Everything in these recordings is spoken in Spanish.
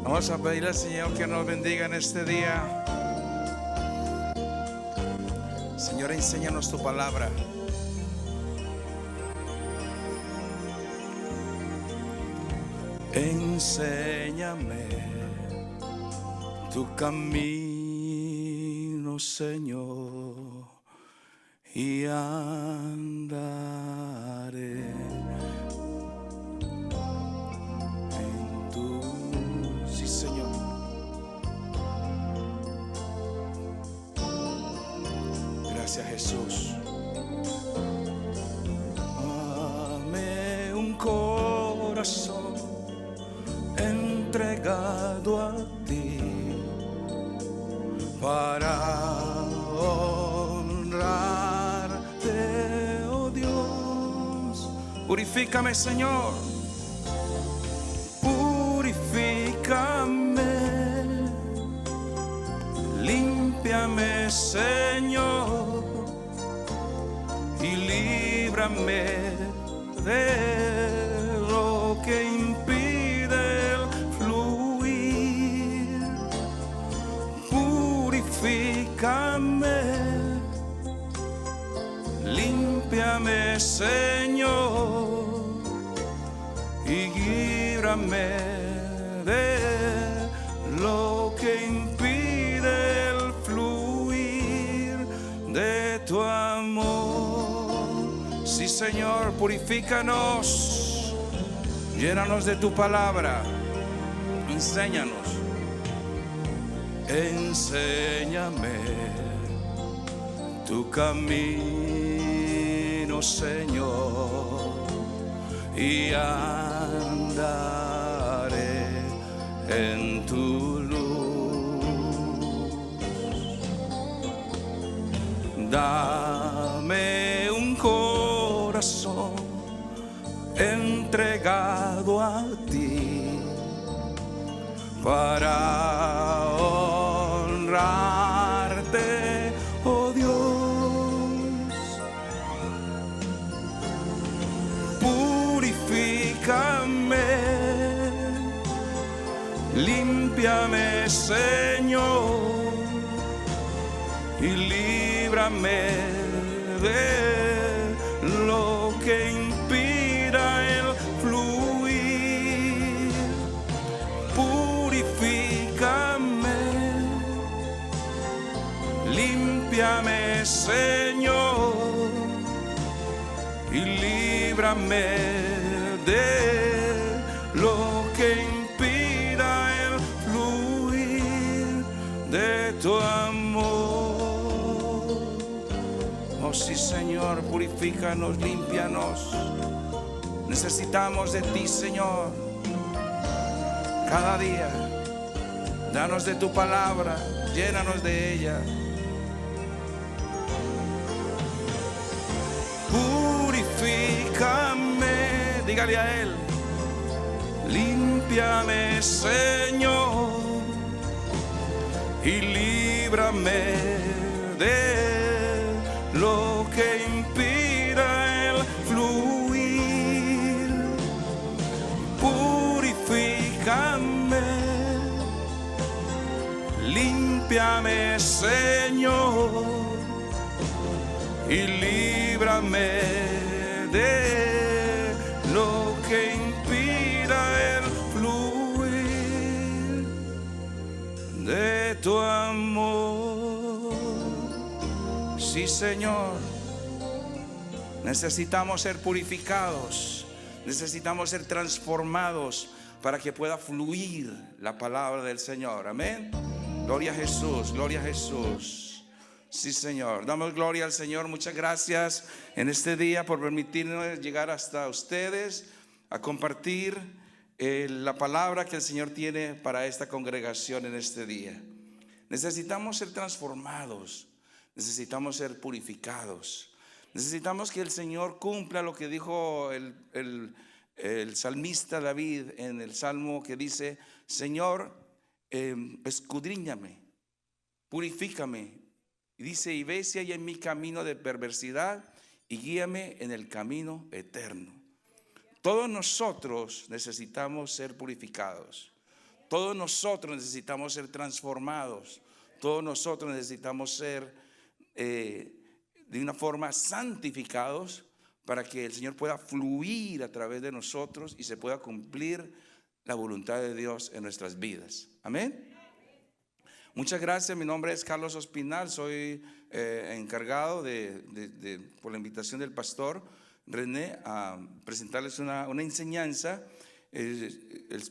Vamos a pedirle al Señor que nos bendiga en este día. Señor, enséñanos tu palabra. Enséñame tu camino, Señor, y andaré en tu... Sí, Señor. Gracias, Jesús. Dame un corazón entregado a ti para honrarte, oh Dios. Purifícame, Señor. Purifícame. Límpiame, Señor, y líbrame de lo que impide el fluir. Purifícame, límpiame, Señor, y líbrame de lo que impide el fluir de tu amor. Sí, Señor, purifícanos, llénanos de tu palabra, enséñanos. Enséñame tu camino, Señor, y andaré en tu luz. Dame un corazón entregado a ti para honrarte, oh Dios. Purifícame, límpiame, Señor, y líbrame de lo que impida el fluir. Purifícame, límpiame, Señor, y líbrame de lo que impida el fluir de tu amor. Oh sí, Señor, purifícanos, límpianos. Necesitamos de ti, Señor, cada día. Danos de tu palabra, llénanos de ella. Purifícame, dígale a Él. Límpiame, Señor, y líbrame de lo que impida el fluir. Purifícame, límpiame, Señor, y líbrame de lo que impida el fluir de tu amor. Sí, Señor, necesitamos ser purificados, necesitamos ser transformados para que pueda fluir la palabra del Señor. Amén. Gloria a Jesús, gloria a Jesús. Sí, Señor, damos gloria al Señor. Muchas gracias en este día por permitirnos llegar hasta ustedes a compartir la palabra que el Señor tiene para esta congregación en este día. Necesitamos ser transformados, necesitamos ser purificados, necesitamos que el Señor cumpla lo que dijo el salmista David en el Salmo, que dice: Señor, escudriñame, purifícame. Y dice: y ve si hay en mi camino de perversidad y guíame en el camino eterno. Todos nosotros necesitamos ser purificados. Todos nosotros necesitamos ser transformados. Todos nosotros necesitamos ser de una forma santificados para que el Señor pueda fluir a través de nosotros y se pueda cumplir la voluntad de Dios en nuestras vidas. Amén. Muchas gracias. Mi nombre es Carlos Ospinal. Soy encargado por la invitación del pastor René a presentarles una enseñanza.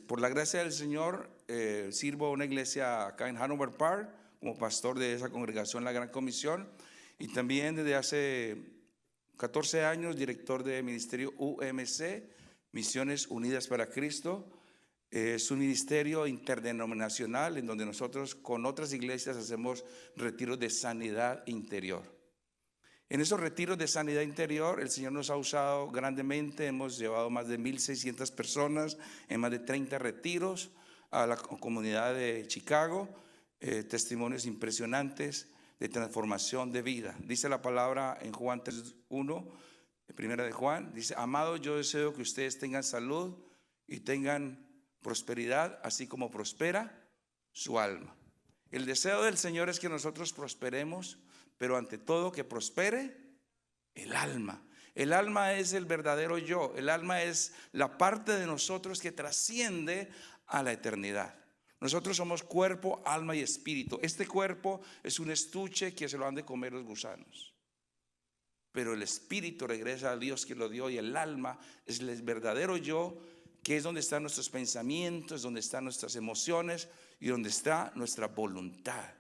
Por la gracia del Señor sirvo a una iglesia acá en Hanover Park como pastor de esa congregación, la Gran Comisión, y también desde hace 14 años director de ministerio UMC, Misiones Unidas para Cristo. Es un ministerio interdenominacional en donde nosotros con otras iglesias hacemos retiros de sanidad interior. En esos retiros de sanidad interior el Señor nos ha usado grandemente. Hemos llevado más de 1,600 personas en más de 30 retiros a la comunidad de Chicago. Testimonios impresionantes de transformación de vida. Dice la palabra en Juan 3:1, primera de Juan, dice: amados, yo deseo que ustedes tengan salud y tengan prosperidad, así como prospera su alma. El deseo del Señor es que nosotros prosperemos, pero ante todo que prospere el alma. El alma es el verdadero yo. El alma es la parte de nosotros que trasciende a la eternidad. Nosotros somos cuerpo, alma y espíritu. Este cuerpo es un estuche que se lo han de comer los gusanos, pero el espíritu regresa a Dios que lo dio, y el alma es el verdadero yo, que es donde están nuestros pensamientos, donde están nuestras emociones y donde está nuestra voluntad.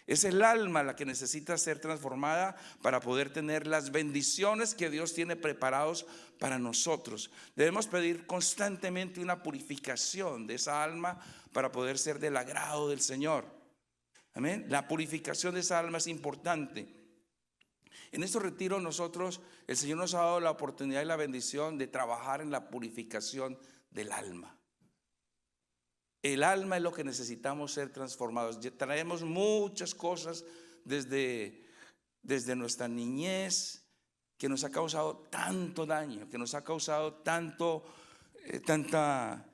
Es el alma la que necesita ser transformada para poder tener las bendiciones que Dios tiene preparados para nosotros. Debemos pedir constantemente una purificación de esa alma para poder ser del agrado del Señor. Amén. La purificación de esa alma es importante. En estos retiros nosotros, el Señor nos ha dado la oportunidad y la bendición de trabajar en la purificación del alma. El alma es lo que necesitamos ser transformados. Traemos muchas cosas desde nuestra niñez que nos ha causado tanto daño, que nos ha causado tanta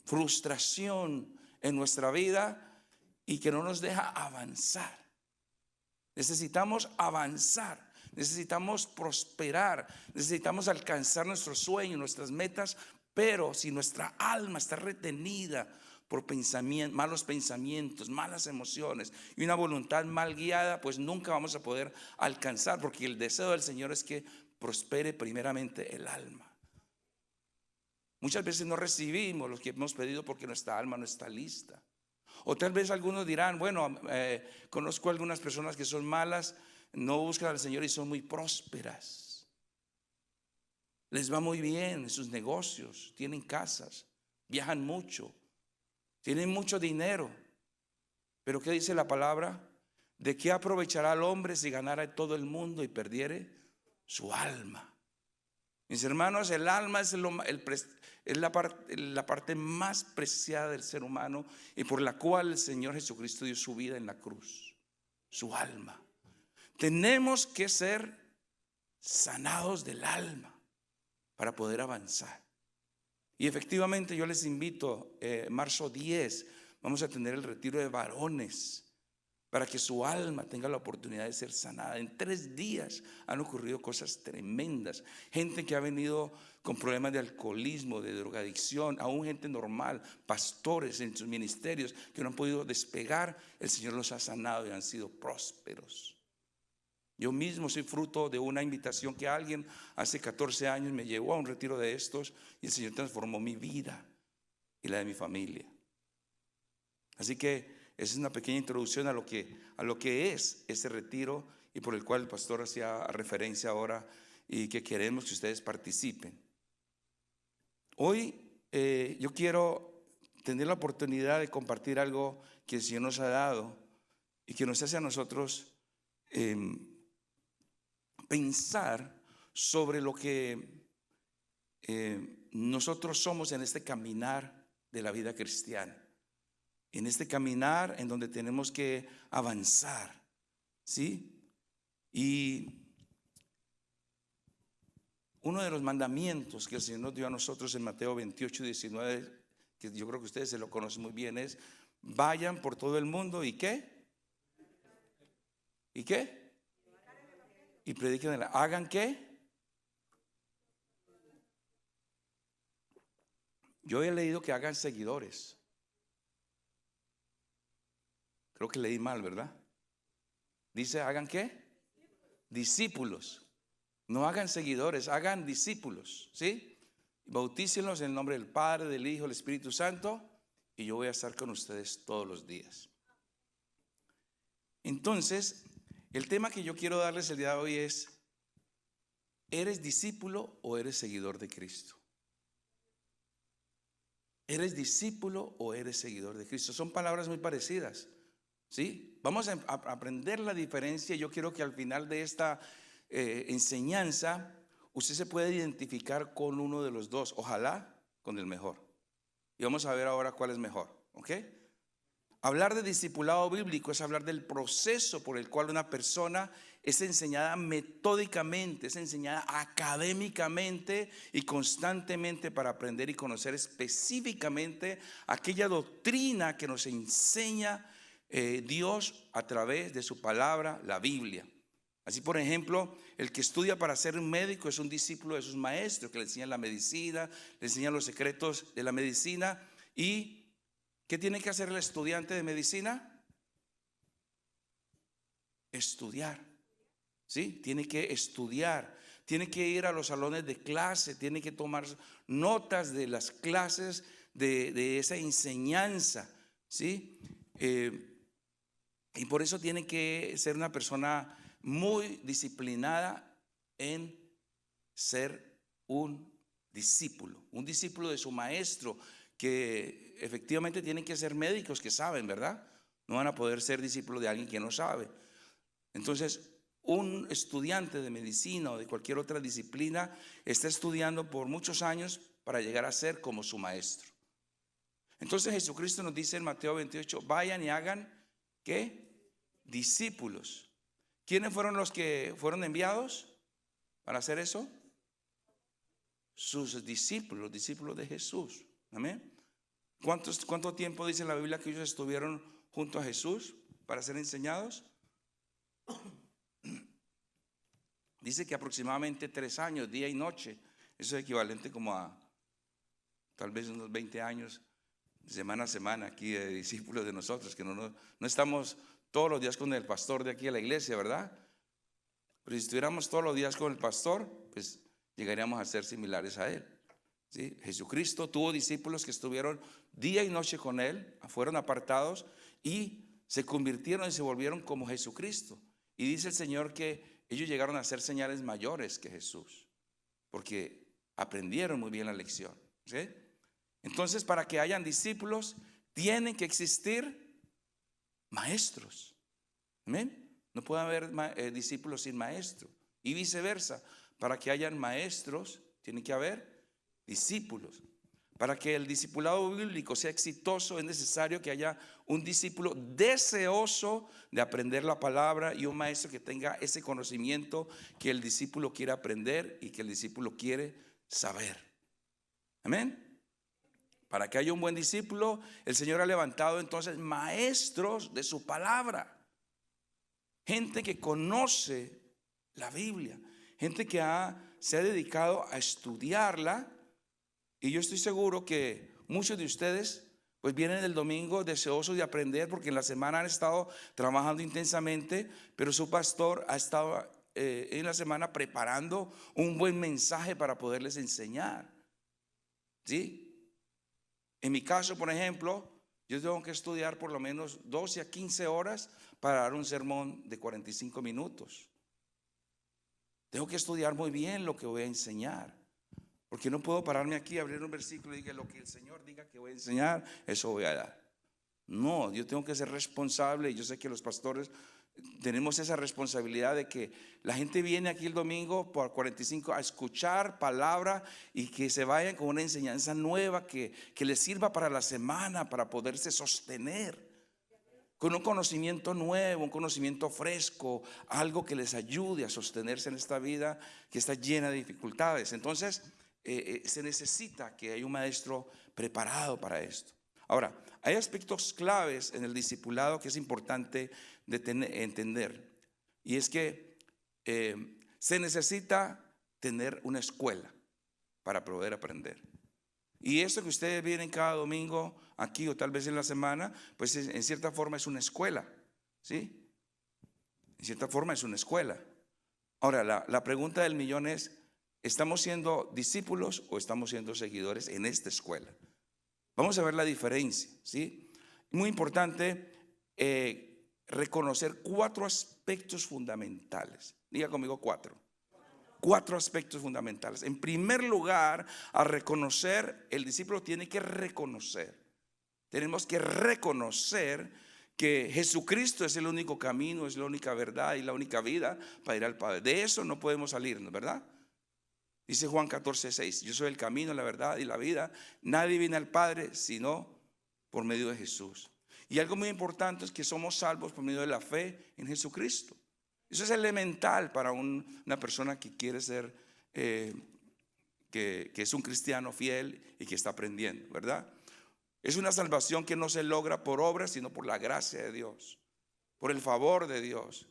frustración en nuestra vida y que no nos deja avanzar. Necesitamos avanzar, necesitamos prosperar, necesitamos alcanzar nuestros sueños, nuestras metas. Pero si nuestra alma está retenida por malos pensamientos, malas emociones y una voluntad mal guiada, pues nunca vamos a poder alcanzar, porque el deseo del Señor es que prospere primeramente el alma. Muchas veces no recibimos lo que hemos pedido porque nuestra alma no está lista. O tal vez algunos dirán: bueno, conozco algunas personas que son malas, no buscan al Señor y son muy prósperas. Les va muy bien en sus negocios, tienen casas, viajan mucho, tienen mucho dinero. Pero ¿qué dice la palabra? ¿De qué aprovechará el hombre si ganara todo el mundo y perdiere su alma? Mis hermanos, el alma es la parte más preciada del ser humano y por la cual el Señor Jesucristo dio su vida en la cruz. Su alma. Tenemos que ser sanados del alma para poder avanzar. Y efectivamente yo les invito, marzo 10 vamos a tener el retiro de varones para que su alma tenga la oportunidad de ser sanada. En 3 días han ocurrido cosas tremendas. Gente que ha venido con problemas de alcoholismo, de drogadicción, aún gente normal, pastores en sus ministerios que no han podido despegar. El Señor los ha sanado y han sido prósperos. Yo mismo soy fruto de una invitación que alguien hace 14 años me llevó a un retiro de estos, y el Señor transformó mi vida y la de mi familia. Así que esa es una pequeña introducción a lo que es ese retiro y por el cual el pastor hacía referencia ahora, y que queremos que ustedes participen. Hoy yo quiero tener la oportunidad de compartir algo que el Señor nos ha dado y que nos hace a nosotros pensar sobre lo que nosotros somos en este caminar de la vida cristiana, en este caminar en donde tenemos que avanzar, ¿sí? Y uno de los mandamientos que el Señor nos dio a nosotros en Mateo 28:19 que yo creo que ustedes se lo conocen muy bien, es: vayan por todo el mundo y ¿qué? ¿Y qué? Y prediquen. ¿Hagan qué? Yo he leído que hagan seguidores. Creo que leí mal, ¿verdad? Dice: ¿hagan qué? Discípulos. No hagan seguidores, hagan discípulos, ¿sí? Bautícenlos en el nombre del Padre, del Hijo, del Espíritu Santo, y yo voy a estar con ustedes todos los días. Entonces, el tema que yo quiero darles el día de hoy es: ¿eres discípulo o eres seguidor de Cristo? ¿Eres discípulo o eres seguidor de Cristo? Son palabras muy parecidas, ¿sí? Vamos a aprender la diferencia. Yo quiero que al final de esta enseñanza usted se pueda identificar con uno de los dos, ojalá con el mejor. Y vamos a ver ahora cuál es mejor, ¿ok? Hablar de discipulado bíblico es hablar del proceso por el cual una persona es enseñada metódicamente, es enseñada académicamente y constantemente para aprender y conocer específicamente aquella doctrina que nos enseña Dios a través de su palabra, la Biblia. Así, por ejemplo, el que estudia para ser un médico es un discípulo de sus maestros, que le enseñan la medicina, le enseñan los secretos de la medicina. ¿Y qué tiene que hacer el estudiante de medicina? Estudiar, ¿sí? Tiene que estudiar, tiene que ir a los salones de clase, tiene que tomar notas de las clases de esa enseñanza, ¿sí? Y por eso tiene que ser una persona muy disciplinada en ser un discípulo de su maestro, que efectivamente tienen que ser médicos que saben, ¿verdad? No van a poder ser discípulos de alguien que no sabe. Entonces, un estudiante de medicina o de cualquier otra disciplina está estudiando por muchos años para llegar a ser como su maestro. Entonces Jesucristo nos dice en Mateo 28: vayan y hagan ¿qué? Discípulos. ¿Quiénes fueron los que fueron enviados para hacer eso? Sus discípulos, los discípulos de Jesús. Amén. ¿Cuánto tiempo dice la Biblia que ellos estuvieron junto a Jesús para ser enseñados? Dice que aproximadamente 3 años, día y noche. Eso es equivalente como a tal vez unos 20 años, semana a semana aquí de discípulos de nosotros, que no estamos todos los días con el pastor de aquí de la iglesia, ¿verdad? Pero si estuviéramos todos los días con el pastor, pues llegaríamos a ser similares a él, ¿sí? Jesucristo tuvo discípulos que estuvieron día y noche con él, fueron apartados y se convirtieron y se volvieron como Jesucristo. Y dice el Señor que ellos llegaron a hacer señales mayores que Jesús, porque aprendieron muy bien la lección, ¿sí? Entonces, para que hayan discípulos, tienen que existir maestros. Amén. No puede haber discípulos sin maestro. Y viceversa, para que hayan maestros, tiene que haber discípulos. Para que el discipulado bíblico sea exitoso, es necesario que haya un discípulo deseoso de aprender la palabra y un maestro que tenga ese conocimiento que el discípulo quiere aprender y que el discípulo quiere saber. Amén. Para que haya un buen discípulo, el Señor ha levantado entonces maestros de su palabra. Gente que conoce la Biblia, gente que se ha dedicado a estudiarla. Y yo estoy seguro que muchos de ustedes pues vienen el domingo deseosos de aprender, porque en la semana han estado trabajando intensamente, pero su pastor ha estado en la semana preparando un buen mensaje para poderles enseñar, ¿sí? En mi caso, por ejemplo, yo tengo que estudiar por lo menos 12 a 15 horas para dar un sermón de 45 minutos. Tengo que estudiar muy bien lo que voy a enseñar, porque no puedo pararme aquí, abrir un versículo y decir: lo que el Señor diga que voy a enseñar, eso voy a dar. No, yo tengo que ser responsable. Y yo sé que los pastores tenemos esa responsabilidad de que la gente viene aquí el domingo por 45 a escuchar palabra y que se vayan con una enseñanza nueva que les sirva para la semana, para poderse sostener con un conocimiento nuevo, un conocimiento fresco, algo que les ayude a sostenerse en esta vida que está llena de dificultades. Entonces, se necesita que haya un maestro preparado para esto. Ahora, hay aspectos claves en el discipulado que es importante entender. Y es que se necesita tener una escuela para poder aprender. Y eso que ustedes vienen cada domingo aquí o tal vez en la semana, pues en cierta forma es una escuela, ¿sí? En cierta forma es una escuela. Ahora, la pregunta del millón es, ¿estamos siendo discípulos o estamos siendo seguidores en esta escuela? Vamos a ver la diferencia, ¿sí? Muy importante reconocer 4 aspectos fundamentales. Diga conmigo 4. 4 aspectos fundamentales. En primer lugar, a reconocer, el discípulo tiene que reconocer. Tenemos que reconocer que Jesucristo es el único camino, es la única verdad y la única vida para ir al Padre. De eso no podemos salirnos, ¿verdad? Dice Juan 14:6, yo soy el camino, la verdad y la vida. Nadie viene al Padre sino por medio de Jesús. Y algo muy importante es que somos salvos por medio de la fe en Jesucristo. Eso es elemental para una persona que quiere ser, que es un cristiano fiel y que está aprendiendo, ¿verdad? Es una salvación que no se logra por obras, sino por la gracia de Dios, por el favor de Dios,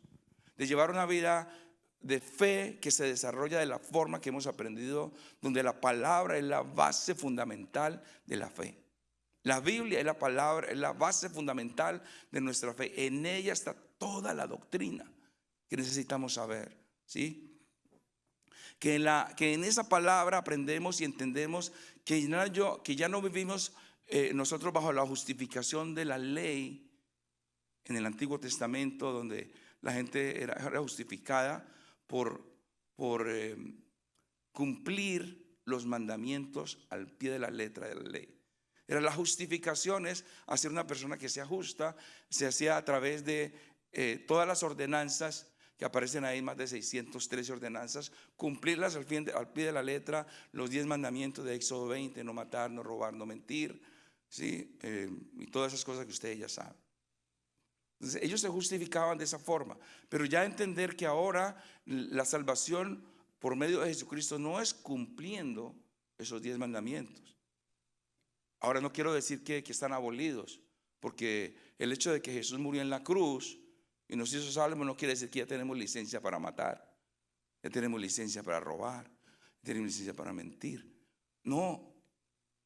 de llevar una vida de fe que se desarrolla de la forma que hemos aprendido, donde la palabra es la base fundamental de la fe. La Biblia es la palabra, es la base fundamental de nuestra fe. En ella está toda la doctrina que necesitamos saber, ¿sí? Que en esa palabra aprendemos y entendemos que ya no vivimos nosotros bajo la justificación de la ley en el Antiguo Testamento, donde la gente era justificada por cumplir los mandamientos al pie de la letra de la ley. Era la justificación, es hacer una persona que sea justa, se hacía a través de todas las ordenanzas que aparecen ahí, más de 613 ordenanzas, cumplirlas al pie de la letra, los 10 mandamientos de Éxodo 20, no matar, no robar, no mentir, ¿sí? Y todas esas cosas que ustedes ya saben. Entonces, ellos se justificaban de esa forma, pero ya entender que ahora la salvación por medio de Jesucristo no es cumpliendo esos 10 mandamientos. Ahora no quiero decir que están abolidos, porque el hecho de que Jesús murió en la cruz y nos hizo salvos no quiere decir que ya tenemos licencia para matar, ya tenemos licencia para robar, ya tenemos licencia para mentir. No,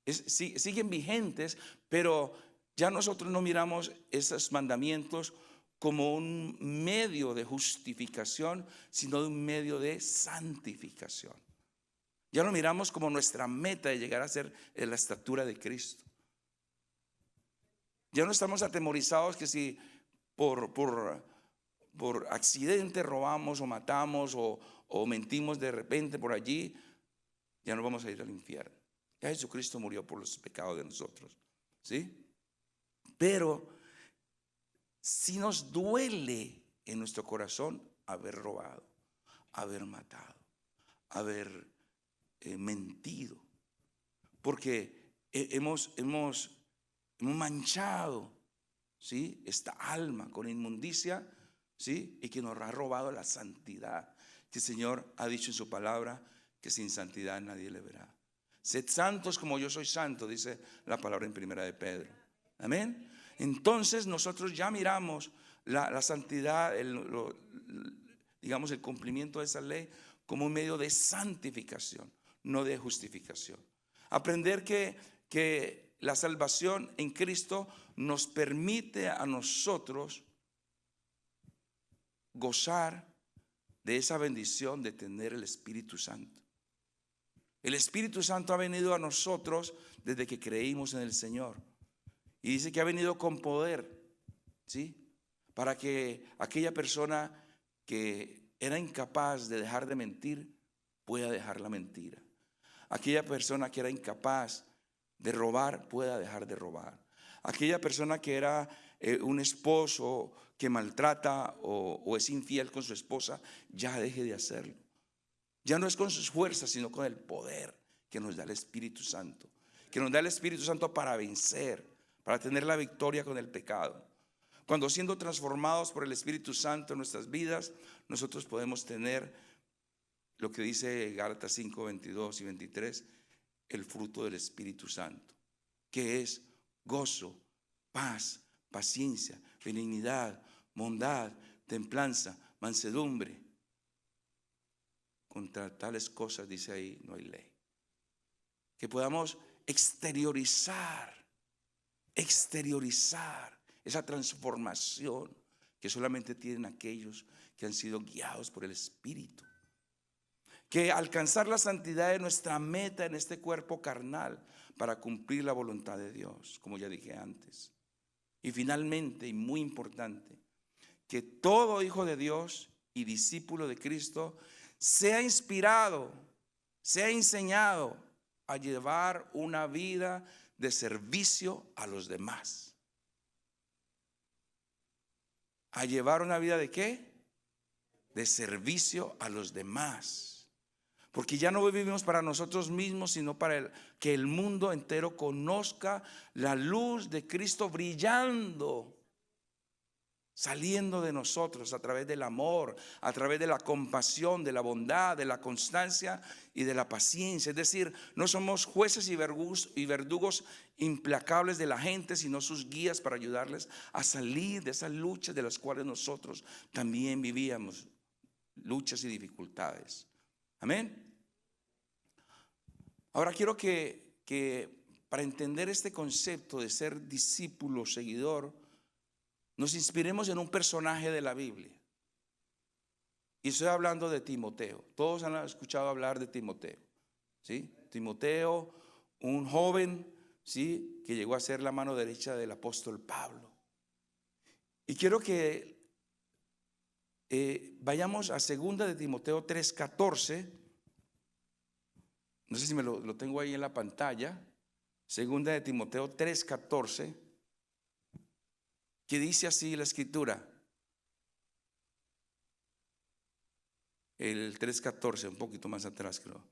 siguen vigentes, pero ya nosotros no miramos esos mandamientos como un medio de justificación, sino de un medio de santificación. Ya lo miramos como nuestra meta de llegar a ser en la estatura de Cristo. Ya no estamos atemorizados que si por accidente robamos o matamos o mentimos de repente por allí, ya no vamos a ir al infierno. Ya Jesucristo murió por los pecados de nosotros, ¿sí? Pero si nos duele en nuestro corazón haber robado, haber matado, haber mentido, porque hemos manchado, ¿sí?, esta alma con inmundicia, ¿sí?, y que nos ha robado la santidad que el Señor ha dicho en su palabra, que sin santidad nadie le verá. Sed santos como yo soy santo, dice la palabra en primera de Pedro. Amén. Entonces nosotros ya miramos la santidad, digamos el cumplimiento de esa ley como un medio de santificación, no de justificación. Aprender que la salvación en Cristo nos permite a nosotros gozar de esa bendición de tener el Espíritu Santo. El Espíritu Santo ha venido a nosotros desde que creímos en el Señor. Y dice que ha venido con poder, ¿sí?, para que aquella persona que era incapaz de dejar de mentir pueda dejar la mentira. Aquella persona que era incapaz de robar pueda dejar de robar. Aquella persona que era un esposo que maltrata o es infiel con su esposa, ya deje de hacerlo. Ya no es con sus fuerzas, sino con el poder que nos da el Espíritu Santo. Que nos da el Espíritu Santo para vencer, para tener la victoria con el pecado. Cuando siendo transformados por el Espíritu Santo en nuestras vidas, nosotros podemos tener lo que dice Gálatas 5, 22 y 23, el fruto del Espíritu Santo, que es gozo, paz, paciencia, benignidad, bondad, templanza, mansedumbre. Contra tales cosas, dice ahí, no hay ley. Que podamos exteriorizar esa transformación que solamente tienen aquellos que han sido guiados por el Espíritu. Que alcanzar la santidad es nuestra meta en este cuerpo carnal para cumplir la voluntad de Dios, como ya dije antes. Y finalmente, y muy importante, que todo hijo de Dios y discípulo de Cristo sea inspirado, sea enseñado a llevar una vida de servicio a los demás. ¿A llevar una vida de qué? De servicio a los demás. Porque ya no vivimos para nosotros mismos, sino para que el mundo entero conozca la luz de Cristo brillando, saliendo de nosotros a través del amor, a través de la compasión, de la bondad, de la constancia y de la paciencia. Es decir, no somos jueces y verdugos implacables de la gente, sino sus guías para ayudarles a salir de esas luchas de las cuales nosotros también vivíamos, luchas y dificultades. Amén. Ahora quiero que para entender este concepto de ser discípulo, seguidor, nos inspiremos en un personaje de la Biblia. Y estoy hablando de Timoteo. Todos han escuchado hablar de Timoteo, ¿sí? Timoteo, un joven, ¿sí?, que llegó a ser la mano derecha del apóstol Pablo. Y quiero que vayamos a 2 de Timoteo 3:14. No sé si lo tengo ahí en la pantalla. 2 de Timoteo 3:14, que dice así la escritura. El 3:14, un poquito más atrás, creo.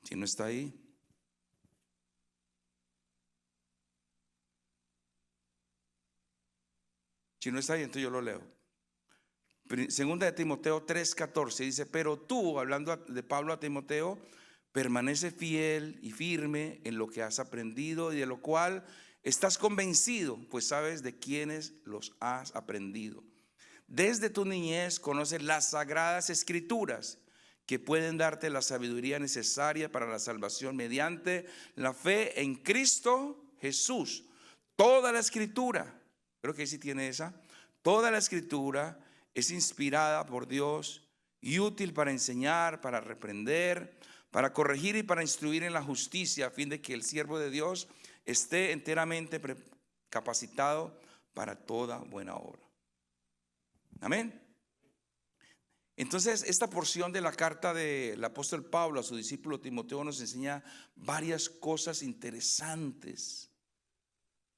Si no está ahí. Si no está ahí, entonces yo lo leo. Segunda de Timoteo 3:14 dice: pero tú, hablando de Pablo a Timoteo, permanece fiel y firme en lo que has aprendido y de lo cual estás convencido, pues sabes de quiénes los has aprendido. Desde tu niñez conoces las sagradas escrituras, que pueden darte la sabiduría necesaria para la salvación mediante la fe en Cristo Jesús. Toda la escritura, creo que sí tiene esa, toda la escritura es inspirada por Dios y útil para enseñar, para reprender, para corregir y para instruir en la justicia, a fin de que el siervo de Dios esté enteramente capacitado para toda buena obra. Amén. Entonces, esta porción de la carta del apóstol Pablo a su discípulo Timoteo nos enseña varias cosas interesantes.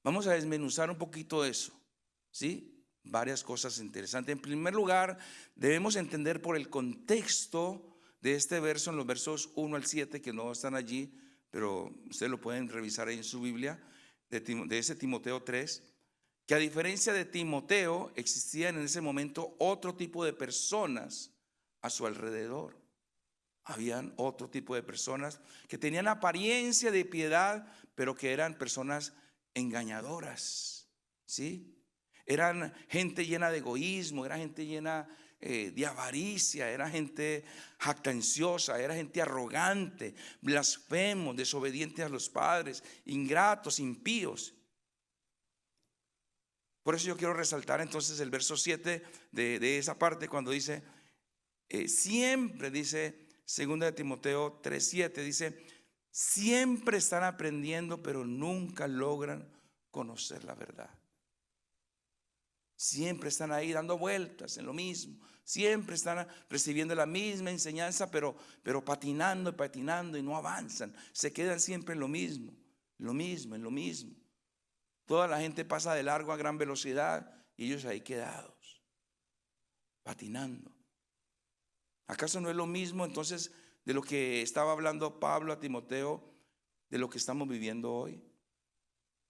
Vamos a desmenuzar un poquito eso, ¿sí? Varias cosas interesantes. En primer lugar, debemos entender por el contexto de este verso, en los versos 1 al 7, que no están allí, pero ustedes lo pueden revisar ahí en su Biblia, de ese Timoteo 3, que a diferencia de Timoteo, existían en ese momento otro tipo de personas a su alrededor. Habían otro tipo de personas que tenían apariencia de piedad, pero que eran personas engañadoras, ¿sí? Eran gente llena de egoísmo, era gente llena de avaricia, era gente jactanciosa, era gente arrogante, blasfemos, desobedientes a los padres, ingratos, impíos. Por eso yo quiero resaltar entonces el verso 7 de esa parte, cuando dice, siempre, dice 2 de Timoteo 3:7, dice, siempre están aprendiendo, pero nunca logran conocer la verdad. Siempre están ahí dando vueltas en lo mismo. Siempre están recibiendo la misma enseñanza, pero patinando y patinando y no avanzan. Se quedan siempre en lo mismo, en lo mismo. Toda la gente pasa de largo a gran velocidad y ellos ahí quedados, patinando. ¿Acaso no es lo mismo entonces de lo que estaba hablando Pablo a Timoteo, de lo que estamos viviendo hoy?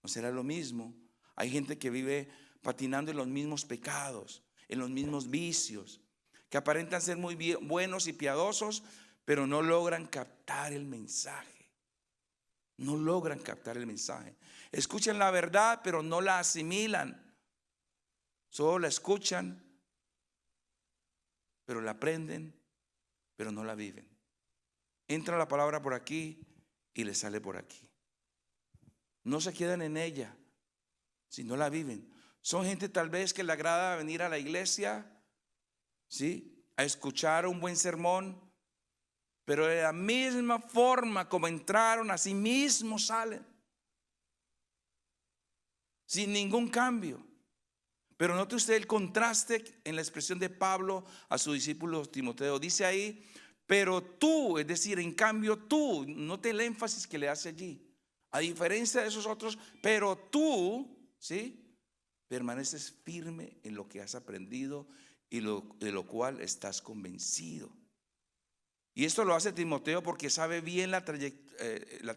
¿No será lo mismo? Hay gente que vive patinando en los mismos pecados, en los mismos vicios, que aparentan ser muy buenos y piadosos, pero no logran captar el mensaje. No logran captar el mensaje. Escuchan la verdad, pero no la asimilan. Solo la escuchan, pero la aprenden, pero no la viven. Entra la palabra por aquí y le sale por aquí. No se quedan en ella, si no la viven. Son gente tal vez que le agrada venir a la iglesia, ¿sí?, a escuchar un buen sermón, pero de la misma forma como entraron, así mismo salen, sin ningún cambio. Pero note usted el contraste en la expresión de Pablo a su discípulo Timoteo. Dice ahí, pero tú, es decir, en cambio tú, note el énfasis que le hace allí. A diferencia de esos otros, pero tú, ¿sí?, permaneces firme en lo que has aprendido y de lo cual estás convencido. Y esto lo hace Timoteo porque sabe bien la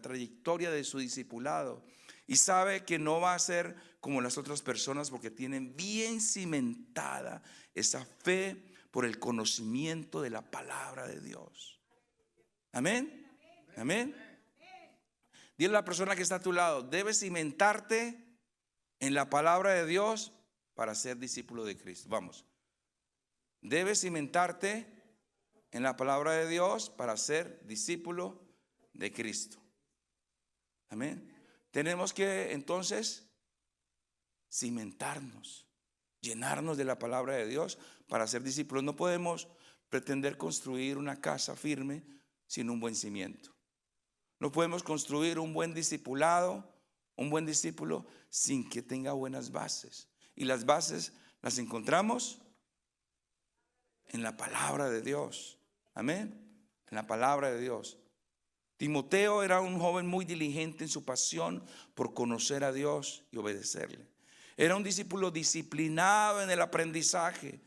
trayectoria de su discipulado. Y sabe que no va a ser como las otras personas porque tienen bien cimentada esa fe por el conocimiento de la palabra de Dios. Amén. Amén. Dile a la persona que está a tu lado, debes cimentarte en la palabra de Dios para ser discípulo de Cristo. Vamos. Debes cimentarte en la palabra de Dios para ser discípulo de Cristo. Amén. Tenemos que entonces cimentarnos, llenarnos de la palabra de Dios para ser discípulos. No podemos pretender construir una casa firme sin un buen cimiento. No podemos construir un buen discipulado, un buen discípulo sin que tenga buenas bases. Y las bases las encontramos en la palabra de Dios. Amén. En la palabra de Dios. Timoteo era un joven muy diligente en su pasión por conocer a Dios y obedecerle. Era un discípulo disciplinado en el aprendizaje.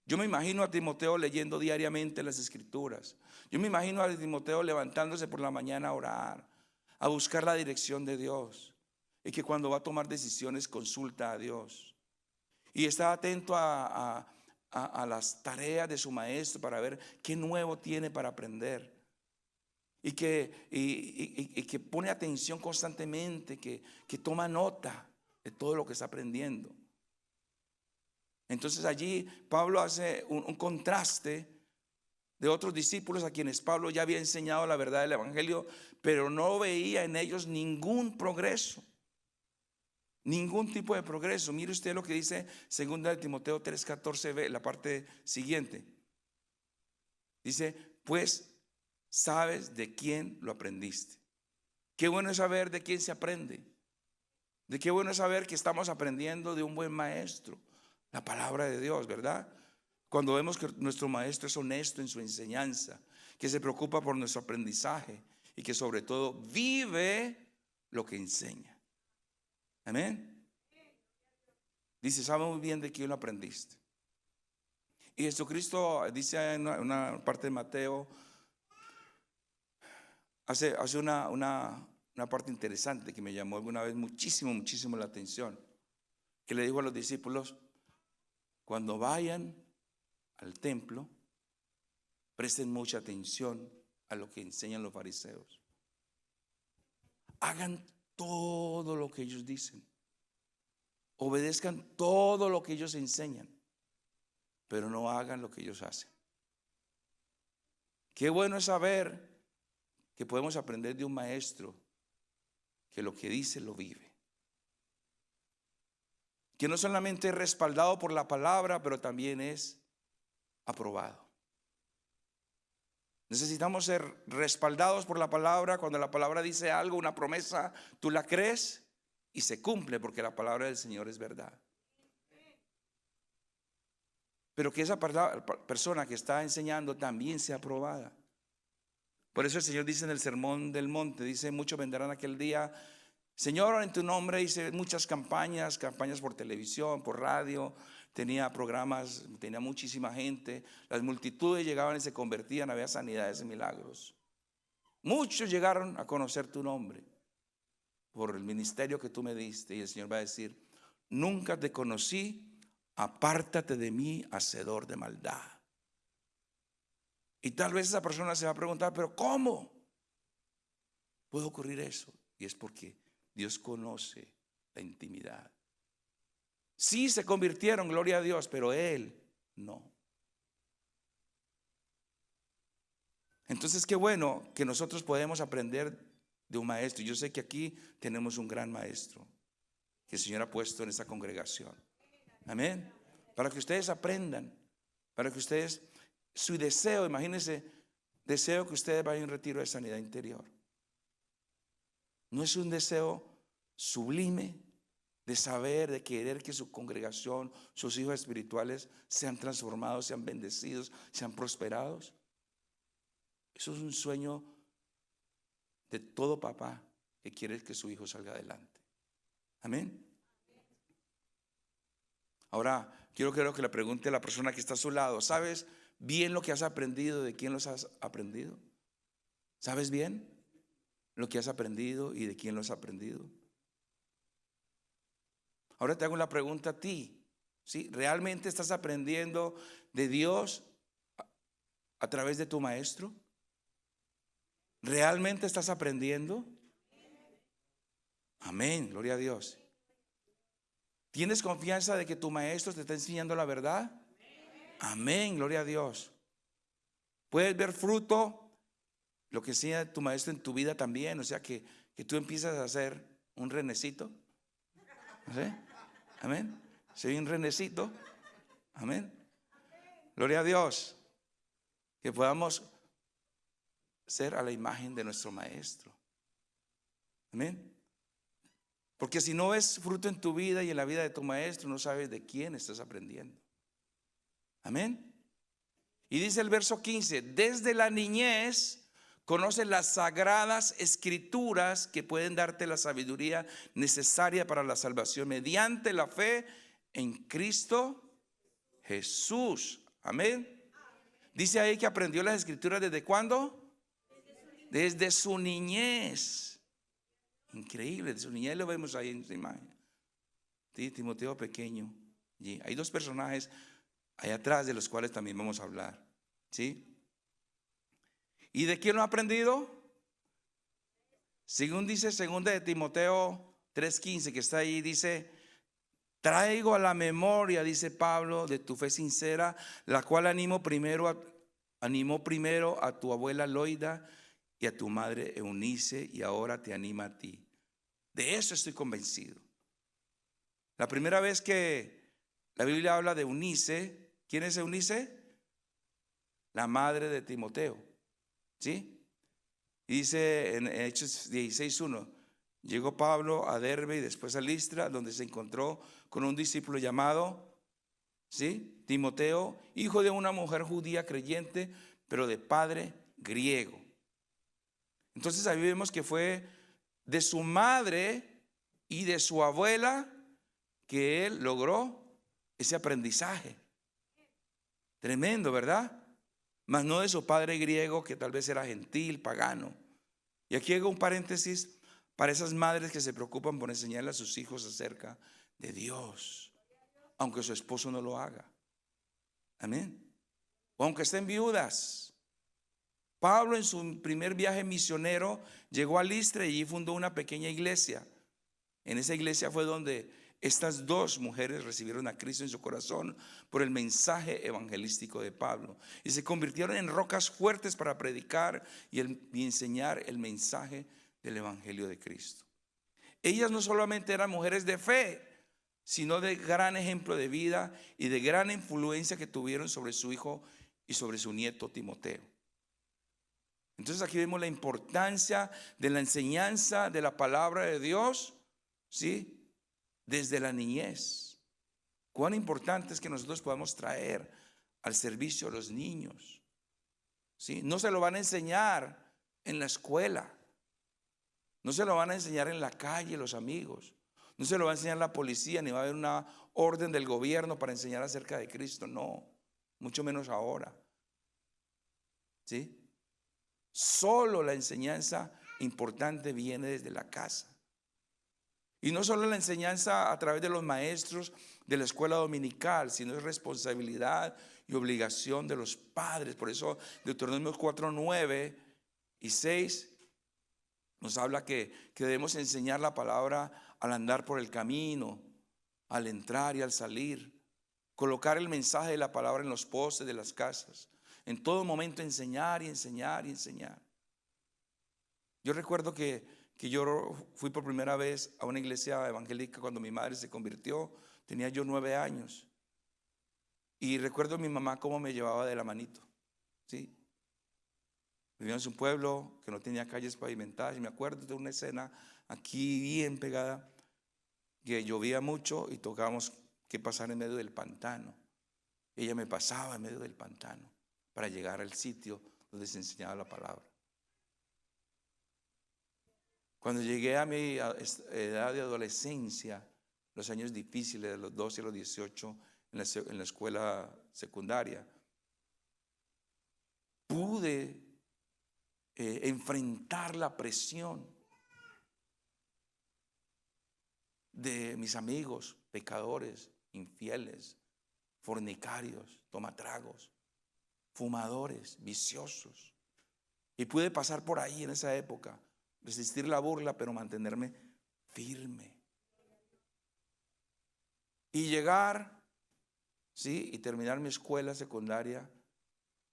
Yo me imagino a Timoteo leyendo diariamente las Escrituras. Yo me imagino a Timoteo levantándose por la mañana a orar, a buscar la dirección de Dios. Y que cuando va a tomar decisiones consulta a Dios. Y está atento a las tareas de su maestro para ver qué nuevo tiene para aprender. Y que pone atención constantemente, que toma nota de todo lo que está aprendiendo. Entonces allí Pablo hace un contraste de otros discípulos a quienes Pablo ya había enseñado la verdad del evangelio, pero no veía en ellos ningún progreso, ningún tipo de progreso. Mire usted lo que dice 2 de Timoteo 3:14b, la parte siguiente. Dice, pues sabes de quién lo aprendiste. Qué bueno es saber de quién se aprende. De qué bueno es saber que estamos aprendiendo de un buen maestro, la palabra de Dios, ¿verdad? Cuando vemos que nuestro maestro es honesto en su enseñanza, que se preocupa por nuestro aprendizaje y que sobre todo vive lo que enseña. Amén. Dice, sabe muy bien de quién lo aprendiste. Y Jesucristo dice en una parte de Mateo, hace una parte interesante que me llamó alguna vez muchísimo la atención, que le dijo a los discípulos, cuando vayan al templo, presten mucha atención a lo que enseñan los fariseos. Hagan todo lo que ellos dicen, obedezcan todo lo que ellos enseñan, pero no hagan lo que ellos hacen. Qué bueno es saber que podemos aprender de un maestro que lo que dice lo vive, que no solamente es respaldado por la palabra, pero también es aprobado. Necesitamos ser respaldados por la palabra. Cuando la palabra dice algo, una promesa, tú la crees y se cumple porque la palabra del Señor es verdad. Pero que esa persona que está enseñando también sea aprobada. Por eso el Señor dice en el Sermón del Monte, dice, muchos vendrán aquel día, Señor, en tu nombre. Hice muchas campañas por televisión, por radio, tenía programas, tenía muchísima gente, las multitudes llegaban y se convertían, había sanidades y milagros. Muchos llegaron a conocer tu nombre por el ministerio que tú me diste. Y el Señor va a decir, nunca te conocí, apártate de mí, hacedor de maldad. Y tal vez esa persona se va a preguntar, pero ¿cómo puede ocurrir eso? Y es porque Dios conoce la intimidad. Sí se convirtieron, gloria a Dios, pero Él no. Entonces qué bueno que nosotros podemos aprender de un maestro. Yo sé que aquí tenemos un gran maestro que el Señor ha puesto en esta congregación. Amén. Para que ustedes aprendan, para que ustedes, su deseo, imagínense, deseo que ustedes vayan a un retiro de sanidad interior. No es un deseo sublime de saber, de querer que su congregación, sus hijos espirituales sean transformados, sean bendecidos, sean prosperados. Eso es un sueño de todo papá que quiere que su hijo salga adelante. Amén. Ahora, quiero que le pregunte a la persona que está a su lado, ¿sabes bien lo que has aprendido? ¿De quién los has aprendido? ¿Sabes bien lo que has aprendido y de quién lo has aprendido? Ahora te hago la pregunta a ti, ¿sí? ¿Realmente estás aprendiendo de Dios a través de tu maestro? ¿Realmente estás aprendiendo? Amén, gloria a Dios. ¿Tienes confianza de que tu maestro te está enseñando la verdad? Amén, gloria a Dios. ¿Puedes ver fruto? Lo que enseña tu maestro en tu vida también. O sea que tú empiezas a hacer un renecito. ¿Sí? Amén. Soy un renecito. Amén. Gloria a Dios. Que podamos ser a la imagen de nuestro maestro. Amén. Porque si no ves fruto en tu vida y en la vida de tu maestro, no sabes de quién estás aprendiendo. Amén. Y dice el verso 15: desde la niñez conoces las sagradas escrituras que pueden darte la sabiduría necesaria para la salvación mediante la fe en Cristo Jesús. Amén. Dice ahí que aprendió las escrituras ¿desde cuándo? Desde su niñez. Increíble, desde su niñez lo vemos ahí en esta imagen. Sí, Timoteo pequeño. Y hay dos personajes ahí atrás de los cuales también vamos a hablar. ¿Sí? ¿Y de quién lo ha aprendido? Según dice 2 de Timoteo 3:15, que está ahí, dice: traigo a la memoria, dice Pablo, de tu fe sincera, la cual animó primero a tu abuela Loida y a tu madre Eunice, y ahora te anima a ti. De eso estoy convencido. La primera vez que la Biblia habla de Eunice, ¿quién es Eunice? La madre de Timoteo. ¿Sí? Y dice en Hechos 16:1: llegó Pablo a Derbe y después a Listra, donde se encontró con un discípulo llamado, ¿sí?, Timoteo, hijo de una mujer judía creyente, pero de padre griego. Entonces ahí vemos que fue de su madre y de su abuela que él logró ese aprendizaje. Tremendo, ¿verdad? Mas no de su padre griego, que tal vez era gentil, pagano. Y aquí hago un paréntesis para esas madres que se preocupan por enseñarle a sus hijos acerca de Dios, aunque su esposo no lo haga. Amén. O aunque estén viudas. Pablo, en su primer viaje misionero, llegó a Listra y allí fundó una pequeña iglesia. En esa iglesia fue donde estas dos mujeres recibieron a Cristo en su corazón por el mensaje evangelístico de Pablo, y se convirtieron en rocas fuertes para predicar y enseñar el mensaje del evangelio de Cristo. Ellas no solamente eran mujeres de fe, sino de gran ejemplo de vida y de gran influencia que tuvieron sobre su hijo y sobre su nieto Timoteo. Entonces aquí vemos la importancia de la enseñanza de la palabra de Dios, ¿sí?, desde la niñez. Cuán importante es que nosotros podamos traer al servicio a los niños, ¿sí? No se lo van a enseñar en la escuela, no se lo van a enseñar en la calle los amigos, no se lo va a enseñar la policía, ni va a haber una orden del gobierno para enseñar acerca de Cristo. No, mucho menos ahora, ¿sí? Solo la enseñanza importante viene desde la casa. Y no solo la enseñanza a través de los maestros de la escuela dominical, sino es responsabilidad y obligación de los padres. Por eso Deuteronomio 4, 9 y 6 nos habla que debemos enseñar la palabra al andar por el camino, al entrar y al salir. Colocar el mensaje de la palabra en los postes de las casas. En todo momento enseñar y enseñar y enseñar. Yo recuerdo que yo fui por primera vez a una iglesia evangélica cuando mi madre se convirtió. Tenía yo 9 años. Y recuerdo a mi mamá cómo me llevaba de la manito. ¿Sí? Vivíamos en un pueblo que no tenía calles pavimentadas. Y me acuerdo de una escena aquí bien pegada, que llovía mucho y tocábamos que pasar en medio del pantano. Ella me pasaba en medio del pantano para llegar al sitio donde se enseñaba la palabra. Cuando llegué a mi edad de adolescencia, los años difíciles de los 12 a los 18 en la escuela secundaria, pude enfrentar la presión de mis amigos pecadores, infieles, fornicarios, tomatragos, fumadores, viciosos. Y pude pasar por ahí en esa época, resistir la burla, pero mantenerme firme. Y llegar, ¿sí? Y terminar mi escuela secundaria,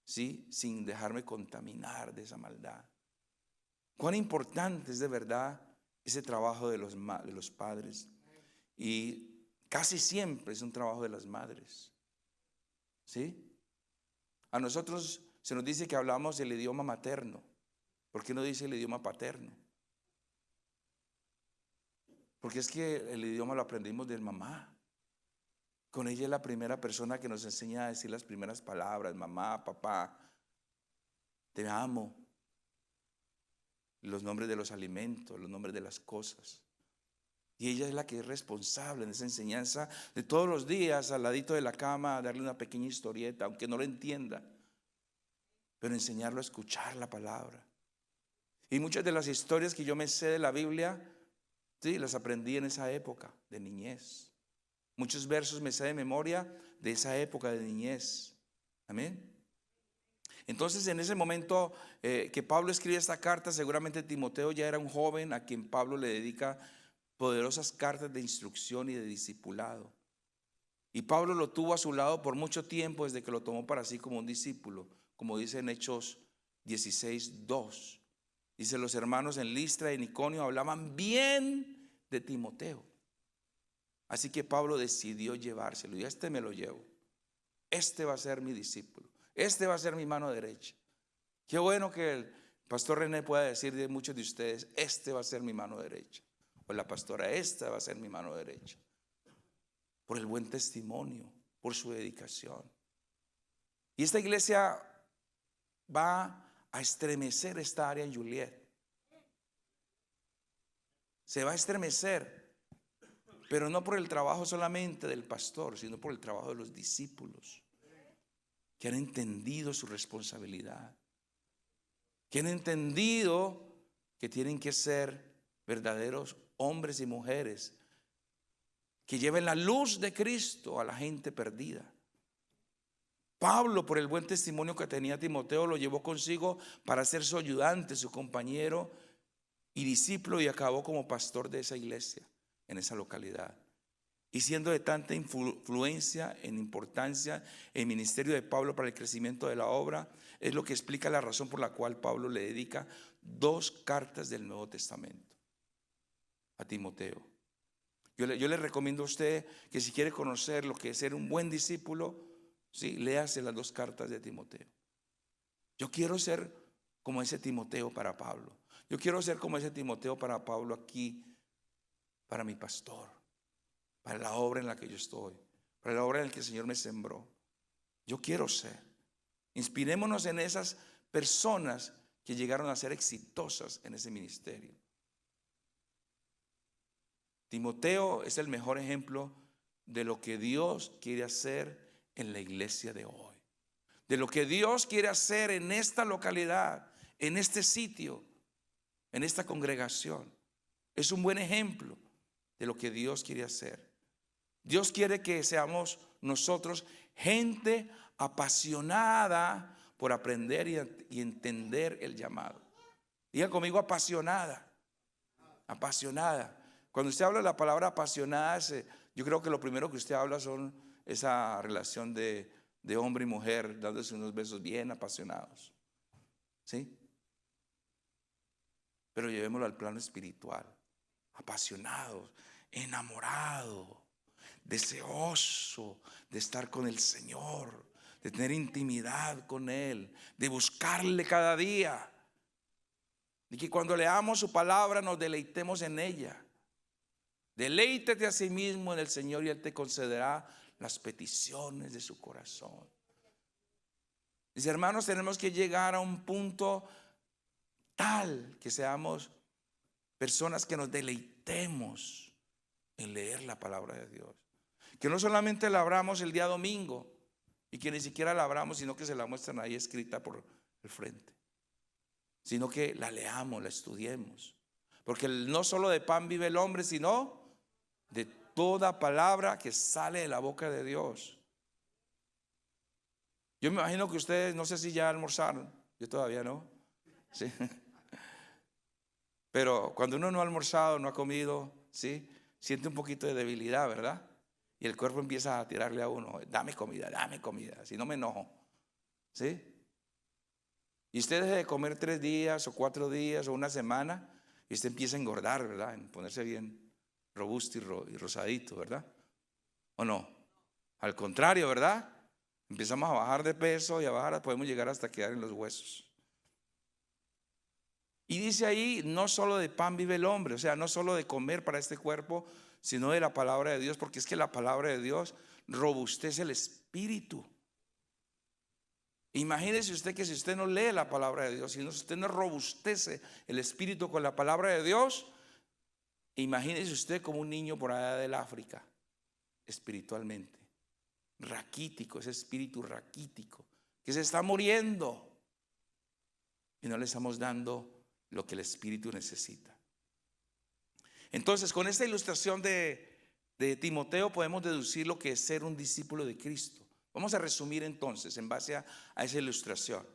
¿sí? Sin dejarme contaminar de esa maldad. Cuán importante es de verdad ese trabajo de los padres. Y casi siempre es un trabajo de las madres. ¿Sí? A nosotros se nos dice que hablamos el idioma materno. ¿Por qué no dice el idioma paterno? Porque es que el idioma lo aprendimos de mamá. Con ella es la primera persona que nos enseña a decir las primeras palabras. Mamá, papá, te amo. Los nombres de los alimentos, los nombres de las cosas. Y ella es la que es responsable en esa enseñanza de todos los días al ladito de la cama, darle una pequeña historieta, aunque no lo entienda, pero enseñarlo a escuchar la palabra. Y muchas de las historias que yo me sé de la Biblia, sí, las aprendí en esa época de niñez. Muchos versos me sé de memoria de esa época de niñez. Amén. Entonces, en ese momento que Pablo escribe esta carta, seguramente Timoteo ya era un joven a quien Pablo le dedica poderosas cartas de instrucción y de discipulado. Y Pablo lo tuvo a su lado por mucho tiempo, desde que lo tomó para sí como un discípulo, como dice en Hechos 16:2. Dice: los hermanos en Listra y en Iconio hablaban bien de Timoteo. Así que Pablo decidió llevárselo. Y este me lo llevo. Este va a ser mi discípulo. Este va a ser mi mano derecha. Qué bueno que el pastor René pueda decir de muchos de ustedes: este va a ser mi mano derecha. O la pastora: esta va a ser mi mano derecha. Por el buen testimonio, por su dedicación. Y esta iglesia va a estremecer esta área en Juliet. Se va a estremecer, pero no por el trabajo solamente del pastor, sino por el trabajo de los discípulos, que han entendido su responsabilidad, que han entendido que tienen que ser verdaderos hombres y mujeres que lleven la luz de Cristo a la gente perdida. Pablo, por el buen testimonio que tenía Timoteo, lo llevó consigo para ser su ayudante, su compañero y discípulo, y acabó como pastor de esa iglesia en esa localidad. Y siendo de tanta influencia en importancia el ministerio de Pablo para el crecimiento de la obra, es lo que explica la razón por la cual Pablo le dedica 2 cartas del Nuevo Testamento a Timoteo. Yo le recomiendo a usted que si quiere conocer lo que es ser un buen discípulo, sí, léase las 2 cartas de Timoteo. Yo quiero ser como ese Timoteo para Pablo. Yo quiero ser como ese Timoteo para Pablo aquí, para mi pastor, para la obra en la que yo estoy, para la obra en la que el Señor me sembró. Yo quiero ser. Inspirémonos en esas personas que llegaron a ser exitosas en ese ministerio. Timoteo es el mejor ejemplo de lo que Dios quiere hacer en la iglesia de hoy, de lo que Dios quiere hacer en esta localidad, en este sitio, en esta congregación. Es un buen ejemplo de lo que Dios quiere hacer. Dios quiere que seamos nosotros gente apasionada por aprender y entender el llamado. Diga conmigo, apasionada. Apasionada. Cuando usted habla de la palabra apasionada, yo creo que lo primero que usted habla son esa relación de hombre y mujer dándose unos besos bien apasionados. ¿Sí? Pero llevémoslo al plano espiritual. Apasionado, enamorado, deseoso de estar con el Señor, de tener intimidad con Él, de buscarle cada día. Y que cuando leamos su palabra nos deleitemos en ella. Deleítete a sí mismo en el Señor y Él te concederá las peticiones de su corazón. Mis hermanos, tenemos que llegar a un punto tal que seamos personas que nos deleitemos en leer la palabra de Dios. Que no solamente la abramos el día domingo y que ni siquiera la abramos, sino que se la muestran ahí escrita por el frente, sino que la leamos, la estudiemos. Porque no solo de pan vive el hombre, sino de toda palabra que sale de la boca de Dios. Yo me imagino que ustedes, no sé si ya almorzaron, yo todavía no. ¿Sí? Pero cuando uno no ha almorzado, no ha comido, ¿sí? Siente un poquito de debilidad, ¿verdad? Y el cuerpo empieza a tirarle a uno, dame comida, si no me enojo, ¿sí? Y usted deja de comer 3 días o 4 días o una semana y usted empieza a engordar, ¿verdad? En ponerse bien robusto y rosadito, ¿verdad? ¿O no? Al contrario, ¿verdad? Empezamos a bajar de peso y a bajar, podemos llegar hasta quedar en los huesos. Y dice ahí, no solo de pan vive el hombre, o sea, no solo de comer para este cuerpo, sino de la palabra de Dios, porque es que la palabra de Dios robustece el espíritu. Imagínese usted que si usted no lee la palabra de Dios, si usted no robustece el espíritu con la palabra de Dios, imagínese usted como un niño por allá del África, espiritualmente, raquítico, ese espíritu raquítico, que se está muriendo y no le estamos dando lo que el espíritu necesita. Entonces, con esta ilustración de Timoteo podemos deducir lo que es ser un discípulo de Cristo. Vamos a resumir entonces en base a esa ilustración.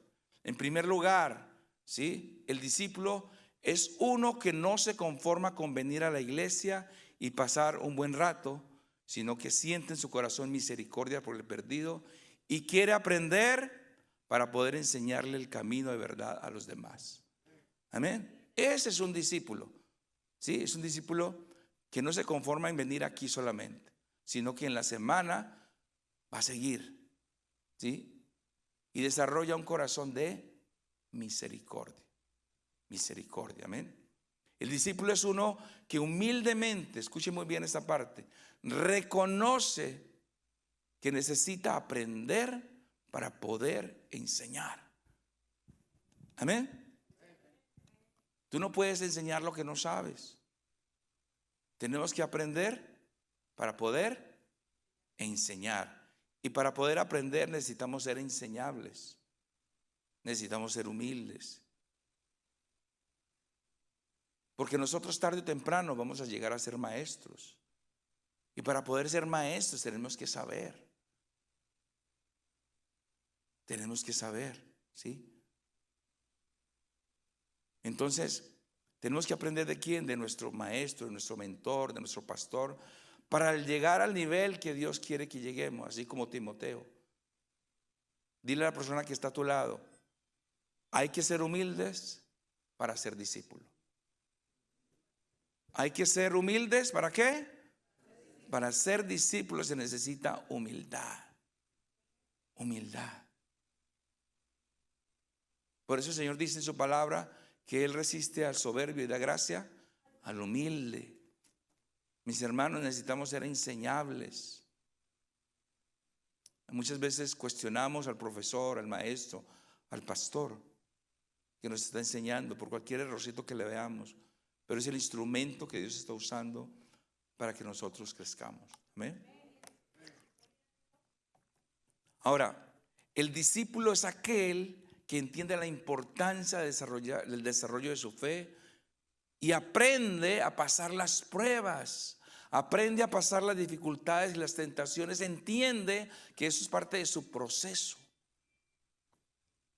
En primer lugar, ¿sí? El discípulo es uno que no se conforma con venir a la iglesia y pasar un buen rato, sino que siente en su corazón misericordia por el perdido y quiere aprender para poder enseñarle el camino de verdad a los demás. Amén. Ese es un discípulo. Sí, es un discípulo que no se conforma en venir aquí solamente, sino que en la semana va a seguir, ¿sí? Y desarrolla un corazón de misericordia. Misericordia, amén. El discípulo es uno que humildemente, escuche muy bien esta parte, reconoce que necesita aprender para poder enseñar. Amén. Tú no puedes enseñar lo que no sabes. Tenemos que aprender para poder enseñar. Y para poder aprender necesitamos ser enseñables. Necesitamos ser humildes. Porque nosotros tarde o temprano vamos a llegar a ser maestros. Y para poder ser maestros tenemos que saber. Tenemos que saber, ¿sí? Entonces, tenemos que aprender ¿de quién? De nuestro maestro, de nuestro mentor, de nuestro pastor, para llegar al nivel que Dios quiere que lleguemos, así como Timoteo. Dile a la persona que está a tu lado, hay que ser humildes para ser discípulo. Hay que ser humildes, ¿para qué? Para ser discípulo se necesita humildad. Humildad. Por eso el Señor dice en su palabra que Él resiste al soberbio y da gracia al humilde. Mis hermanos, necesitamos ser enseñables. Muchas veces cuestionamos al profesor, al maestro, al pastor que nos está enseñando por cualquier errorcito que le veamos, pero es el instrumento que Dios está usando para que nosotros crezcamos. ¿Amén? Ahora, el discípulo es aquel que entiende la importancia del desarrollo de su fe y aprende a pasar las pruebas, Aprende a pasar las dificultades y las tentaciones. Entiende que eso es parte de su proceso.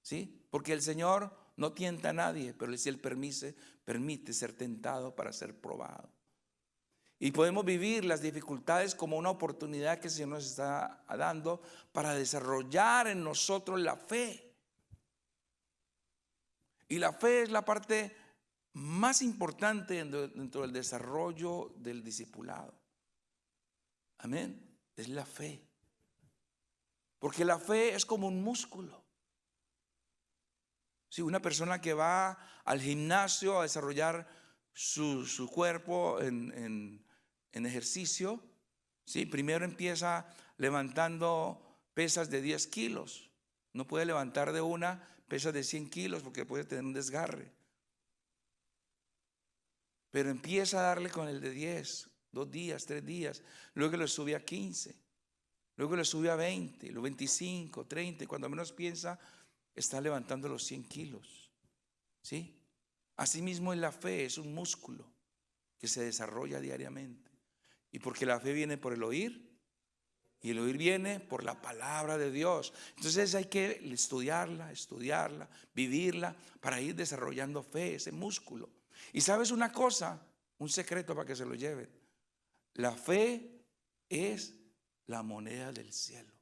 ¿Sí? Porque el Señor no tienta a nadie, pero si Él permite ser tentado para ser probado. Y podemos vivir las dificultades como una oportunidad que el Señor nos está dando para desarrollar en nosotros la fe. Y la fe es la parte más importante dentro del desarrollo del discipulado. Amén. Es la fe. Porque la fe es como un músculo. Si una persona que va al gimnasio a desarrollar su cuerpo en ejercicio, ¿sí? Primero empieza levantando pesas de 10 kilos. No puede levantar de una pesas de 100 kilos porque puede tener un desgarre. Pero empieza a darle con el de 10, 2 días, 3 días. Luego lo sube a 15. Luego lo sube a 20, los 25, 30. Y cuando menos piensa, está levantando los 100 kilos. ¿Sí? Asimismo, en la fe es un músculo que se desarrolla diariamente. Y porque la fe viene por el oír, y el oír viene por la palabra de Dios. Entonces hay que estudiarla, vivirla, para ir desarrollando fe, ese músculo. Y sabes una cosa, un secreto para que se lo lleven. La fe es la moneda del cielo.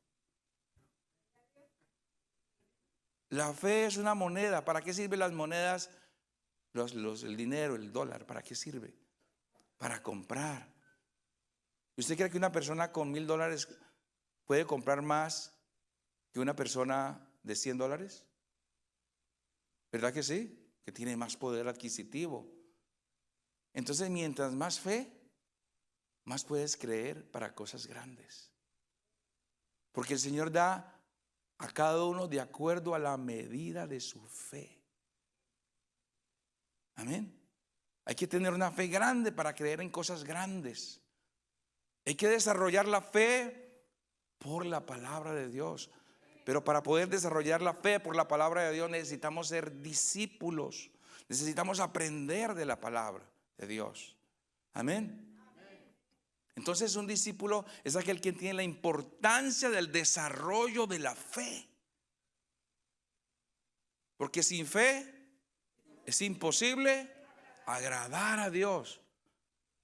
La fe es una moneda. ¿Para qué sirven las monedas? El dinero, el dólar, ¿para qué sirve? Para comprar. ¿Usted cree que una persona con $1,000 puede comprar más que una persona de $100? ¿Verdad que sí? Que tiene más poder adquisitivo. Entonces, mientras más fe, más puedes creer para cosas grandes. Porque el Señor da a cada uno de acuerdo a la medida de su fe. Amén. Hay que tener una fe grande para creer en cosas grandes. Hay que desarrollar la fe por la palabra de Dios. Pero para poder desarrollar la fe por la palabra de Dios necesitamos ser discípulos. Necesitamos aprender de la palabra de Dios. Amén. Entonces un discípulo es aquel que tiene la importancia del desarrollo de la fe. Porque sin fe es imposible agradar a Dios.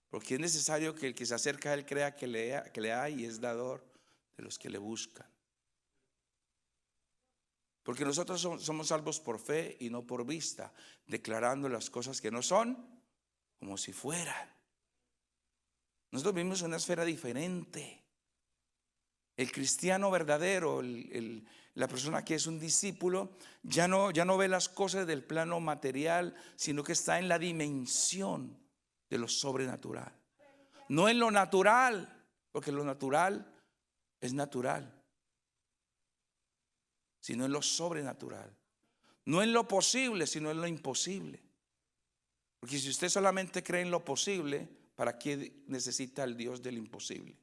Porque es necesario que el que se acerca a Él crea que le hay y es dador de los que le buscan. Porque nosotros somos salvos por fe y no por vista, declarando las cosas que no son como si fueran. Nosotros vivimos en una esfera diferente. El cristiano verdadero, la persona que es un discípulo, ya no ve las cosas del plano material, sino que está en la dimensión de lo sobrenatural. No en lo natural, porque lo natural es natural, sino en lo sobrenatural. No en lo posible, sino en lo imposible. Porque si usted solamente cree en lo posible, ¿para qué necesita el Dios del imposible?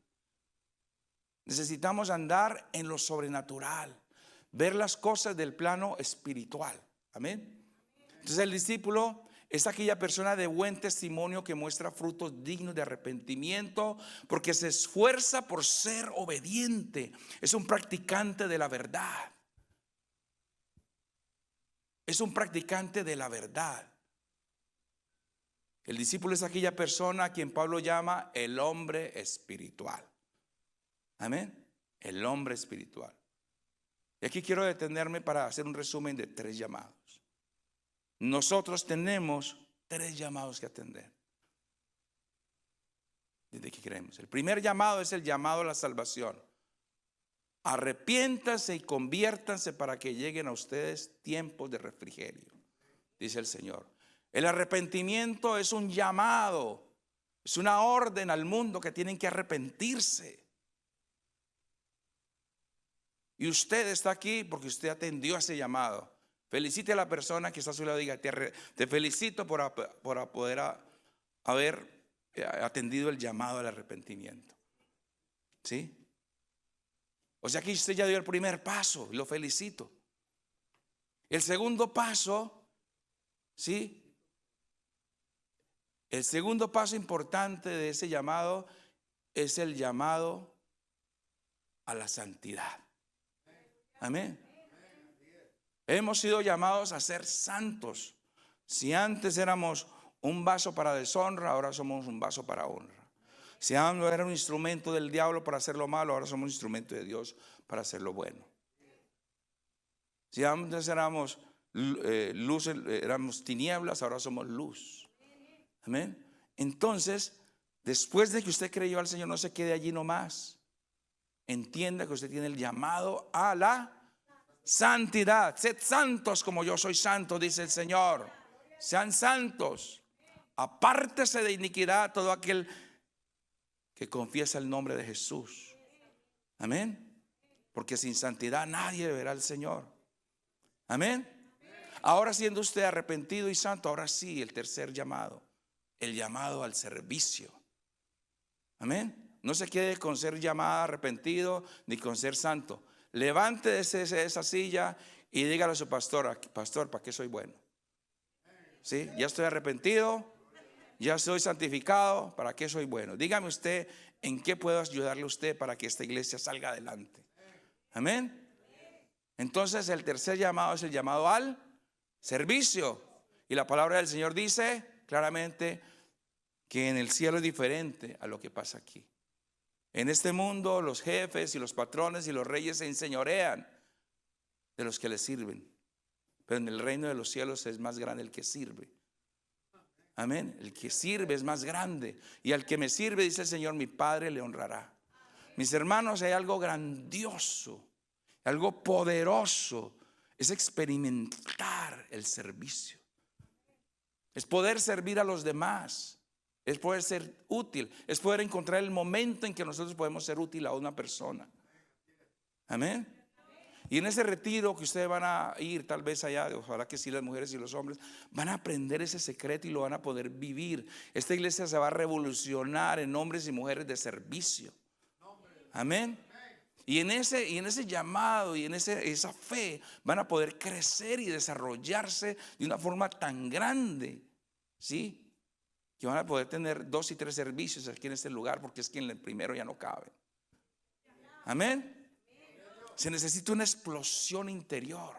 Necesitamos andar en lo sobrenatural, ver las cosas del plano espiritual. Amén. Entonces el discípulo es aquella persona de buen testimonio que muestra frutos dignos de arrepentimiento porque se esfuerza por ser obediente. Es un practicante de la verdad. Es un practicante de la verdad. El discípulo es aquella persona a quien Pablo llama el hombre espiritual. Amén. El hombre espiritual. Y aquí quiero detenerme para hacer un resumen de 3 llamados. Nosotros tenemos 3 llamados que atender desde que creemos. El primer llamado es el llamado a la salvación. Arrepiéntanse y conviértanse para que lleguen a ustedes tiempos de refrigerio, dice el Señor. El arrepentimiento es un llamado, es una orden al mundo que tienen que arrepentirse. Y usted está aquí porque usted atendió a ese llamado. Felicite a la persona que está a su lado y diga: te felicito por poder haber atendido el llamado al arrepentimiento. ¿Sí? O sea que usted ya dio el primer paso y lo felicito. El segundo paso, ¿sí? El segundo paso importante de ese llamado es el llamado a la santidad. Amén. Hemos sido llamados a ser santos. Si antes éramos un vaso para deshonra, ahora somos un vaso para honra. Si antes era un instrumento del diablo para hacer lo malo, ahora somos un instrumento de Dios para hacer lo bueno. Si antes éramos luz, éramos tinieblas, ahora somos luz. Amén. Entonces, después de que usted creyó al Señor, no se quede allí nomás. Entienda que usted tiene el llamado a la santidad. Sed santos como yo soy santo, dice el Señor. Sean santos. Apártese de iniquidad todo aquel que confiesa el nombre de Jesús. Amén. Porque sin santidad nadie verá al Señor. Amén. Ahora, siendo usted arrepentido y santo, ahora sí, el tercer llamado, el llamado al servicio. Amén. No se quede con ser llamado arrepentido ni con ser santo. Levántese de esa silla y dígale a su pastor: pastor, ¿para qué soy bueno? ¿Sí? Ya estoy arrepentido, ya soy santificado, ¿para qué soy bueno? Dígame usted en qué puedo ayudarle a usted para que esta iglesia salga adelante. Amén. Entonces el tercer llamado es el llamado al servicio. Y la palabra del Señor dice claramente que en el cielo es diferente a lo que pasa aquí. En este mundo los jefes y los patrones y los reyes se enseñorean de los que les sirven. Pero en el reino de los cielos es más grande el que sirve. Amén. El que sirve es más grande. Y al que me sirve, dice el Señor, mi Padre le honrará. Mis hermanos, hay algo grandioso, algo poderoso. Es experimentar el servicio. Es poder servir a los demás. Es poder ser útil. Es poder encontrar el momento en que nosotros podemos ser útil a una persona. Amén. Y en ese retiro que ustedes van a ir, tal vez allá, ojalá que sí, las mujeres y los hombres van a aprender ese secreto y lo van a poder vivir. Esta iglesia se va a revolucionar en hombres y mujeres de servicio. Amén. Y en ese llamado y en esa fe van a poder crecer y desarrollarse de una forma tan grande, ¿sí? Que van a poder tener 2 y 3 servicios aquí en este lugar, porque es que en el primero ya no cabe. Amén. Se necesita una explosión interior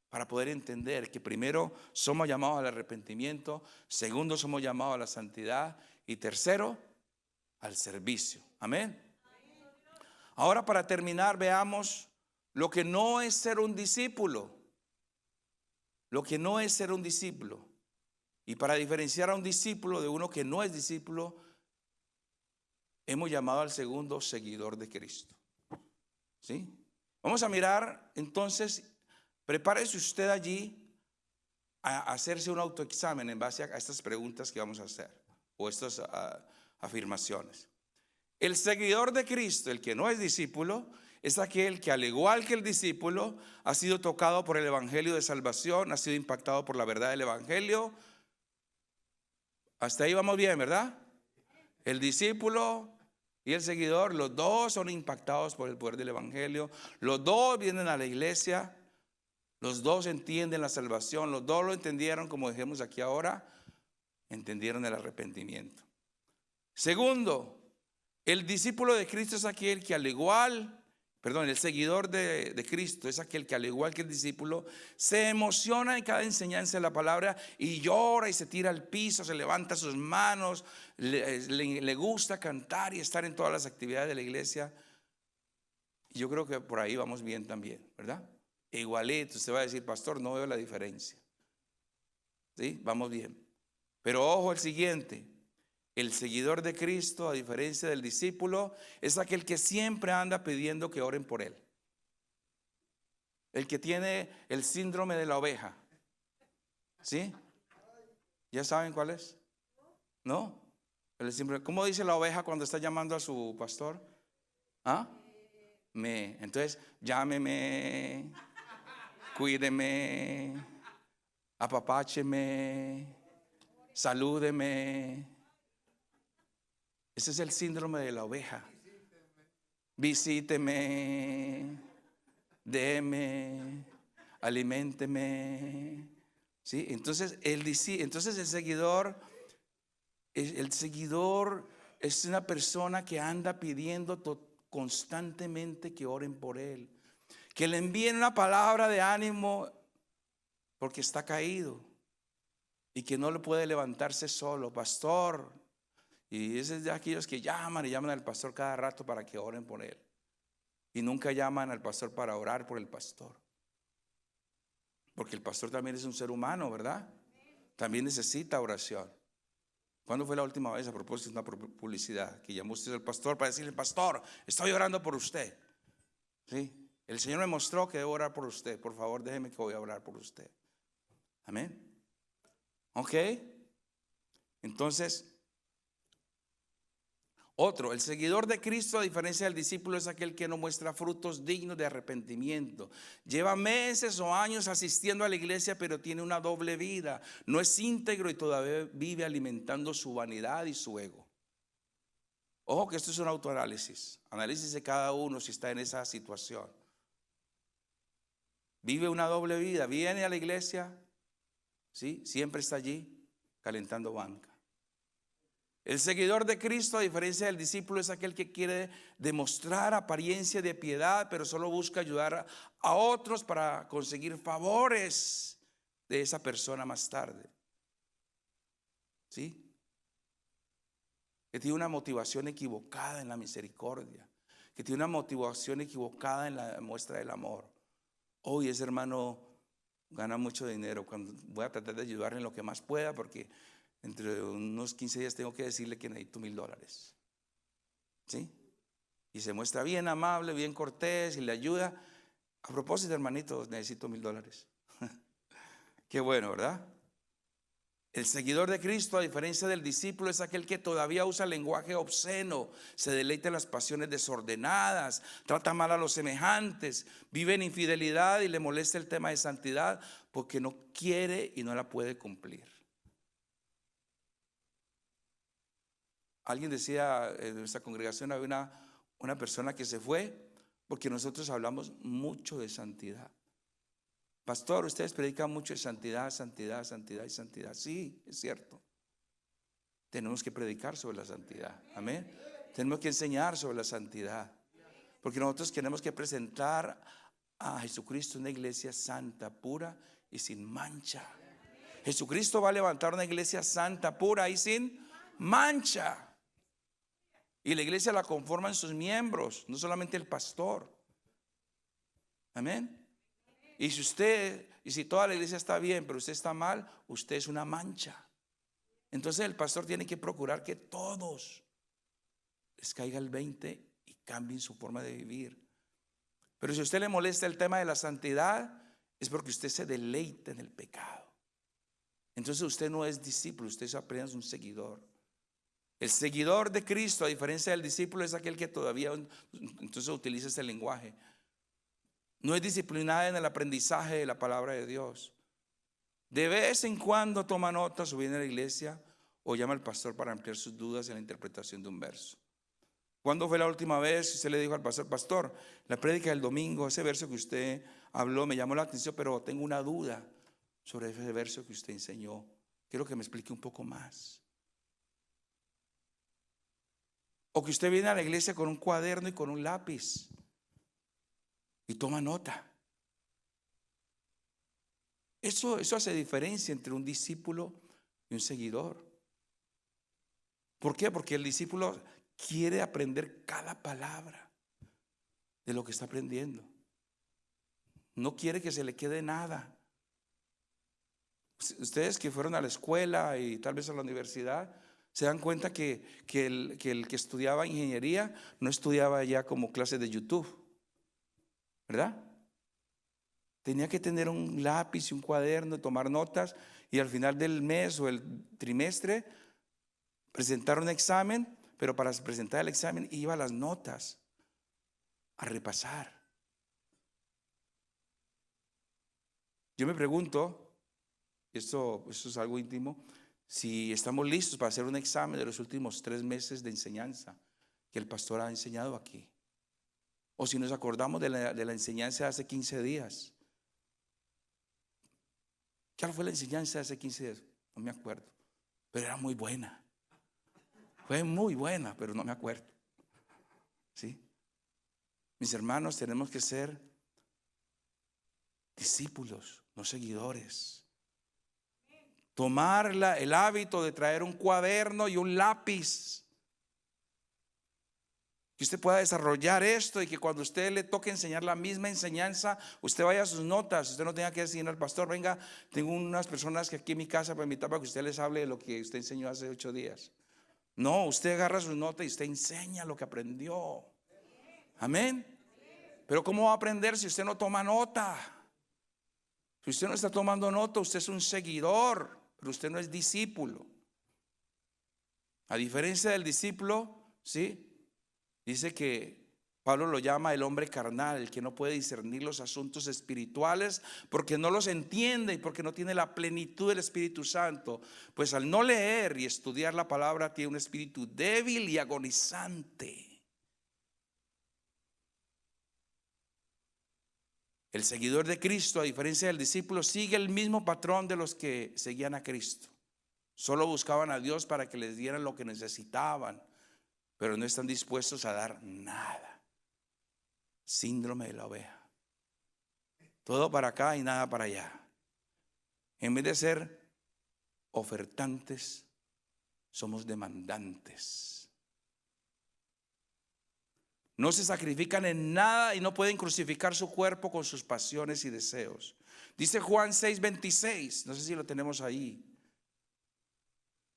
para poder entender que primero somos llamados al arrepentimiento, segundo somos llamados a la santidad y tercero al servicio. Amén. Ahora, para terminar, veamos lo que no es ser un discípulo. Lo que no es ser un discípulo. Y para diferenciar a un discípulo de uno que no es discípulo, hemos llamado al segundo seguidor de Cristo. ¿Sí? Vamos a mirar entonces, prepárese usted allí a hacerse un autoexamen en base a estas preguntas que vamos a hacer o estas afirmaciones. El seguidor de Cristo, el que no es discípulo, es aquel que, al igual que el discípulo, ha sido tocado por el evangelio de salvación, ha sido impactado por la verdad del evangelio. Hasta ahí vamos bien, ¿verdad? El discípulo y el seguidor, los dos son impactados por el poder del evangelio. Los dos vienen a la iglesia. Los dos entienden la salvación. Los dos lo entendieron, como dijimos aquí ahora. Entendieron el arrepentimiento. Segundo, el discípulo de Cristo es aquel que el seguidor de Cristo es aquel que, al igual que el discípulo, se emociona en cada enseñanza de la palabra y llora y se tira al piso, se levanta sus manos, le gusta cantar y estar en todas las actividades de la iglesia. Y yo creo que por ahí vamos bien también, ¿verdad? Igualito, usted va a decir: pastor, no veo la diferencia. ¿Sí? Vamos bien. Pero ojo el siguiente. El seguidor de Cristo, a diferencia del discípulo, es aquel que siempre anda pidiendo que oren por él. El que tiene el síndrome de la oveja. ¿Sí? ¿Ya saben cuál es? ¿No? ¿Cómo dice la oveja cuando está llamando a su pastor? ¿Ah? Entonces, llámeme, cuídeme, apapácheme, salúdeme. Ese es el síndrome de la oveja. Visíteme, déme, aliménteme. ¿Sí? Entonces el seguidor es una persona que anda pidiendo constantemente que oren por él, que le envíen una palabra de ánimo porque está caído y que no le puede levantarse solo. Pastor, y ese es de aquellos que llaman y llaman al pastor cada rato para que oren por él, y nunca llaman al pastor para orar por el pastor, porque el pastor también es un ser humano, ¿verdad? También necesita oración. ¿Cuándo fue la última vez, a propósito de una publicidad, que llamó usted al pastor para decirle: pastor, estoy orando por usted? ¿Sí? El Señor me mostró que debo orar por usted. Por favor, déjeme que voy a orar por usted. Amén. Ok. Entonces, el seguidor de Cristo, a diferencia del discípulo, es aquel que no muestra frutos dignos de arrepentimiento. Lleva meses o años asistiendo a la iglesia, pero tiene una doble vida. No es íntegro y todavía vive alimentando su vanidad y su ego. Ojo que esto es un autoanálisis. Analícese cada uno si está en esa situación. Vive una doble vida. Viene a la iglesia, ¿sí? Siempre está allí calentando banca. El seguidor de Cristo, a diferencia del discípulo, es aquel que quiere demostrar apariencia de piedad, pero solo busca ayudar a otros para conseguir favores de esa persona más tarde. ¿Sí? Que tiene una motivación equivocada en la misericordia, que tiene una motivación equivocada en la muestra del amor. Hoy ese hermano gana mucho dinero, voy a tratar de ayudarle en lo que más pueda, porque entre unos 15 días tengo que decirle que necesito $1000. ¿Sí? Y se muestra bien amable, bien cortés y le ayuda. A propósito, hermanito, necesito $1000. Qué bueno, ¿verdad? El seguidor de Cristo, a diferencia del discípulo, es aquel que todavía usa lenguaje obsceno, se deleita en las pasiones desordenadas, trata mal a los semejantes, vive en infidelidad y le molesta el tema de santidad porque no quiere y no la puede cumplir. Alguien decía en nuestra congregación, había una persona que se fue porque nosotros hablamos mucho de santidad. Pastor, ustedes predican mucho de santidad, santidad, santidad y santidad. Sí, es cierto. Tenemos que predicar sobre la santidad. Amén. Tenemos que enseñar sobre la santidad, porque nosotros tenemos que presentar a Jesucristo una iglesia santa, pura y sin mancha. Jesucristo va a levantar una iglesia santa, pura y sin mancha. Y la iglesia la conforman sus miembros, no solamente el pastor. Amén. Y si toda la iglesia está bien, pero usted está mal, usted es una mancha. Entonces el pastor tiene que procurar que todos les caiga el 20 y cambien su forma de vivir. Pero si a usted le molesta el tema de la santidad, es porque usted se deleita en el pecado. Entonces usted no es discípulo, usted es apenas un seguidor. El seguidor de Cristo, a diferencia del discípulo, es aquel que todavía entonces utiliza ese lenguaje. No es disciplinada en el aprendizaje de la palabra de Dios. De vez en cuando toma notas o viene a la iglesia o llama al pastor para ampliar sus dudas en la interpretación de un verso. ¿Cuándo fue la última vez que usted le dijo al pastor: pastor, la prédica del domingo, ese verso que usted habló me llamó la atención, pero tengo una duda sobre ese verso que usted enseñó? Quiero que me explique un poco más. O que usted viene a la iglesia con un cuaderno y con un lápiz y toma nota. Eso hace diferencia entre un discípulo y un seguidor. ¿Por qué? Porque el discípulo quiere aprender cada palabra de lo que está aprendiendo. No quiere que se le quede nada. Ustedes que fueron a la escuela y tal vez a la universidad, se dan cuenta que el que estudiaba ingeniería no estudiaba ya como clases de YouTube, ¿verdad? Tenía que tener un lápiz y un cuaderno, tomar notas, y al final del mes o el trimestre presentar un examen, pero para presentar el examen iba a las notas a repasar. Yo me pregunto, esto es algo íntimo, si estamos listos para hacer un examen de los últimos 3 meses de enseñanza que el pastor ha enseñado aquí, o si nos acordamos de la enseñanza de hace 15 días. ¿Qué fue la enseñanza de hace 15 días? No me acuerdo, pero era muy buena. Fue muy buena, pero no me acuerdo. ¿Sí? Mis hermanos, tenemos que ser discípulos, no seguidores. Tomar el hábito de traer un cuaderno y un lápiz. Que usted pueda desarrollar esto y que cuando usted le toque enseñar la misma enseñanza, usted vaya a sus notas. Usted no tenga que decir al pastor: venga, tengo unas personas que aquí en mi casa para invitar para que usted les hable de lo que usted enseñó hace 8 días. No, usted agarra sus notas y usted enseña lo que aprendió. Amén. Pero ¿cómo va a aprender si usted no toma nota? Si usted no está tomando nota, usted es un seguidor, pero usted no es discípulo. A diferencia del discípulo, ¿sí? Dice que Pablo lo llama el hombre carnal, el que no puede discernir los asuntos espirituales porque no los entiende y porque no tiene la plenitud del Espíritu Santo. Pues al no leer y estudiar la palabra tiene un espíritu débil y agonizante. El seguidor de Cristo, a diferencia del discípulo, sigue el mismo patrón de los que seguían a Cristo. Solo buscaban a Dios para que les dieran lo que necesitaban, pero no están dispuestos a dar nada. Síndrome de la oveja. Todo para acá y nada para allá. En vez de ser ofertantes, somos demandantes. No se sacrifican en nada y no pueden crucificar su cuerpo con sus pasiones y deseos. Dice Juan 6:26, no sé si lo tenemos ahí.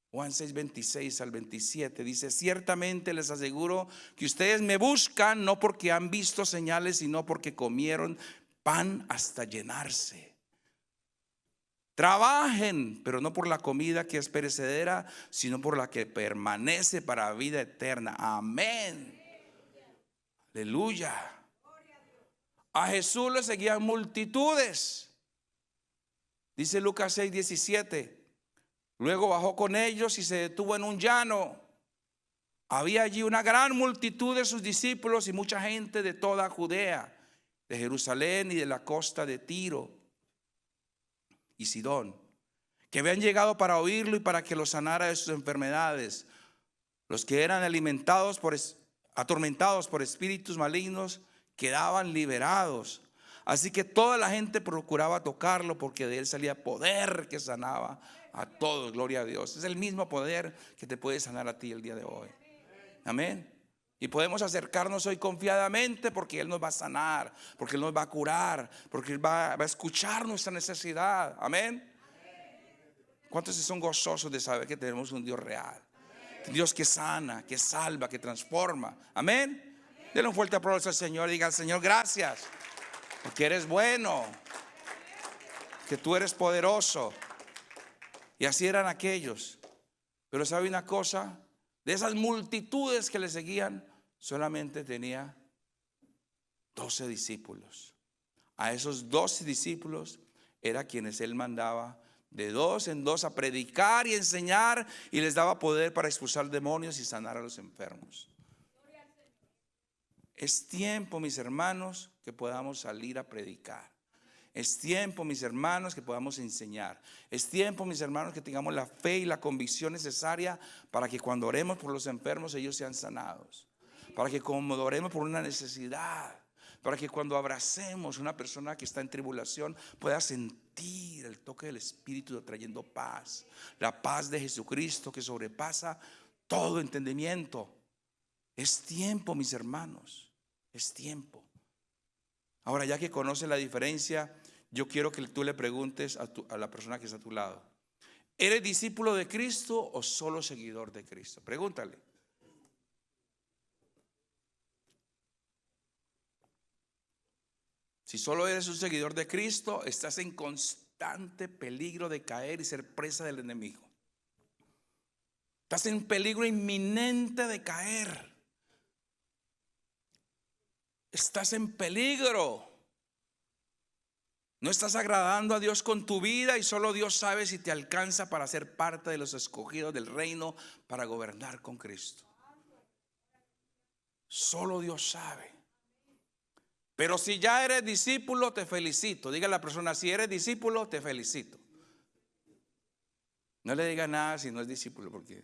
Juan 6:26 al 27 dice: ciertamente les aseguro que ustedes me buscan no porque han visto señales, sino porque comieron pan hasta llenarse. Trabajen, pero no por la comida que es perecedera, sino por la que permanece para vida eterna. Amén. Aleluya. A Jesús le seguían multitudes. Dice Lucas 6:17. Luego bajó con ellos y se detuvo en un llano. Había allí una gran multitud de sus discípulos y mucha gente de toda Judea, de Jerusalén y de la costa de Tiro y Sidón, que habían llegado para oírlo y para que los sanara de sus enfermedades. Los que eran atormentados por espíritus malignos quedaban liberados. Así que toda la gente procuraba tocarlo, porque de él salía poder que sanaba a todos. Gloria a Dios. Es el mismo poder que te puede sanar a ti el día de hoy. Amén. Y podemos acercarnos hoy confiadamente porque Él nos va a sanar, porque Él nos va a curar, porque Él va a escuchar nuestra necesidad. Amén. ¿Cuántos son gozosos de saber que tenemos un Dios real? Un Dios que sana, que salva, que transforma. Amén. Denle un fuerte aplauso al Señor. Diga al Señor: gracias, porque eres bueno, que tú eres poderoso. Y así eran aquellos. Pero ¿sabe una cosa? De esas multitudes que le seguían, solamente tenía 12 discípulos. A esos 12 discípulos era quienes él mandaba de 2 en 2 a predicar y enseñar, y les daba poder para expulsar demonios y sanar a los enfermos. Es tiempo, mis hermanos, que podamos salir a predicar. Es tiempo, mis hermanos, que podamos enseñar. Es tiempo, mis hermanos, que tengamos la fe y la convicción necesaria para que cuando oremos por los enfermos, ellos sean sanados. Para que cuando oremos por una necesidad, para que cuando abracemos a una persona que está en tribulación, pueda sentir el toque del Espíritu trayendo paz. La paz de Jesucristo que sobrepasa todo entendimiento. Es tiempo, mis hermanos. Es tiempo. Ahora, ya que conoces la diferencia, yo quiero que tú le preguntes a la persona que está a tu lado: ¿eres discípulo de Cristo o solo seguidor de Cristo? Pregúntale. Si solo eres un seguidor de Cristo, estás en constante peligro de caer y ser presa del enemigo. Estás en peligro inminente de caer. Estás en peligro. No estás agradando a Dios con tu vida, y solo Dios sabe si te alcanza para ser parte de los escogidos del reino para gobernar con Cristo. Solo Dios sabe. Pero si ya eres discípulo, te felicito. Diga a la persona: si eres discípulo, te felicito. No le diga nada si no es discípulo, porque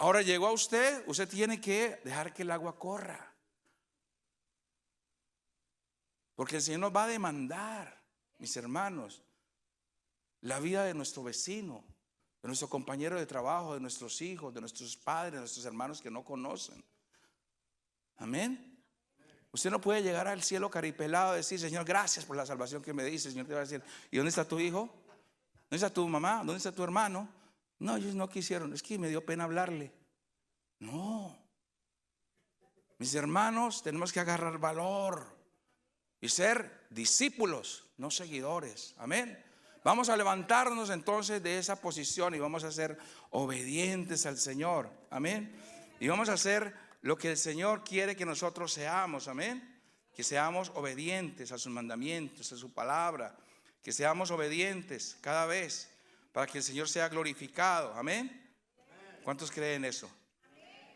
Ahora llegó a usted, usted tiene que dejar que el agua corra. Porque el Señor nos va a demandar, mis hermanos, la vida de nuestro vecino, de nuestro compañero de trabajo, de nuestros hijos, de nuestros padres, de nuestros hermanos que no conocen. Amén. Usted no puede llegar al cielo caripelado y decir: Señor, gracias por la salvación que me dice. Señor te va a decir: ¿y dónde está tu hijo? ¿Dónde está tu mamá? ¿Dónde está tu hermano? No, ellos no quisieron, es que me dio pena hablarle. No, mis hermanos, tenemos que agarrar valor y ser discípulos, no seguidores. Amén. Vamos a levantarnos entonces de esa posición y vamos a ser obedientes al Señor. Amén. Y vamos a hacer lo que el Señor quiere que nosotros seamos. Amén. Que seamos obedientes a sus mandamientos, a su palabra. Que seamos obedientes cada vez para que el Señor sea glorificado. Amén. ¿Cuántos creen eso?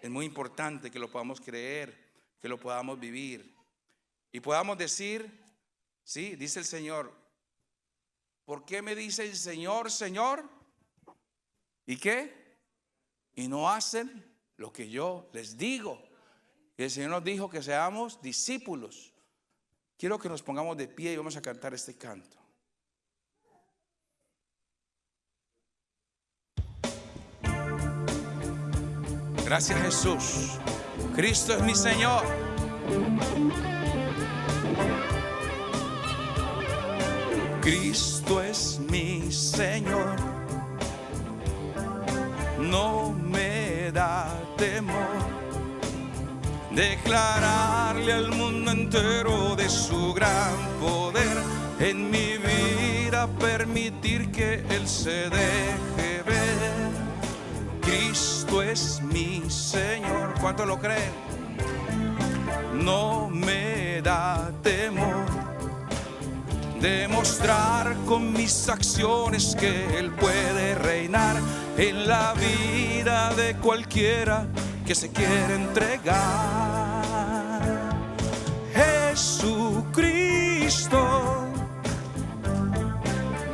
Es muy importante que lo podamos creer, que lo podamos vivir y podamos decir: sí, dice el Señor, ¿por qué me dicen Señor, Señor? ¿Y qué? Y no hacen lo que yo les digo. Y el Señor nos dijo que seamos discípulos. Quiero que nos pongamos de pie y vamos a cantar este canto. Gracias, Jesús. Cristo es mi Señor. Cristo es mi Señor. No me da temor declararle al mundo entero de su gran poder. En mi vida permitir que Él se deje ver. Cristo es mi Señor. ¿Cuántos lo creen? No me da temor demostrar con mis acciones que Él puede reinar en la vida de cualquiera que se quiera entregar. Jesucristo,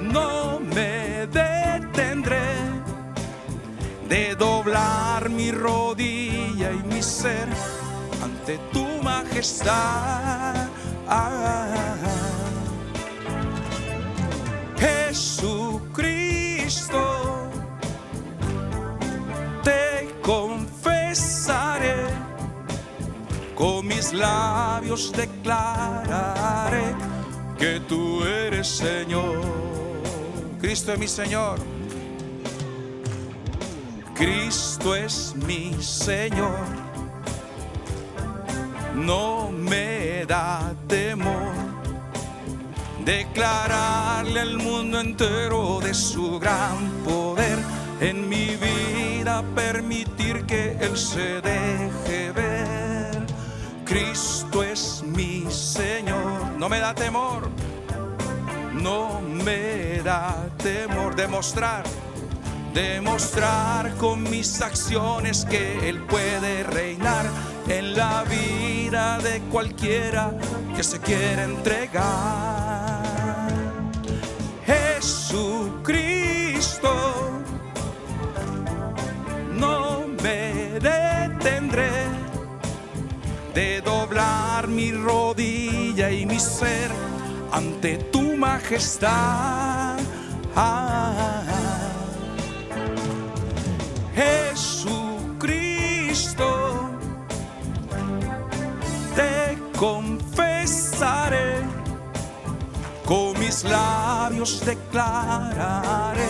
no me detendré de doblar mi rodilla y mi ser ante tu majestad. Jesucristo, te confesaré, con mis labios declararé que tú eres Señor. Cristo es mi Señor. Cristo es mi Señor. No me da temor declararle al mundo entero de su gran poder. En mi vida permitir que Él se deje ver. Cristo es mi Señor. No me da temor. No me da temor demostrar con mis acciones que Él puede reinar en la vida de cualquiera que se quiera entregar. Jesucristo, no me detendré de doblar mi rodilla y mi ser ante tu majestad. Jesucristo, te confesaré, con mis labios declararé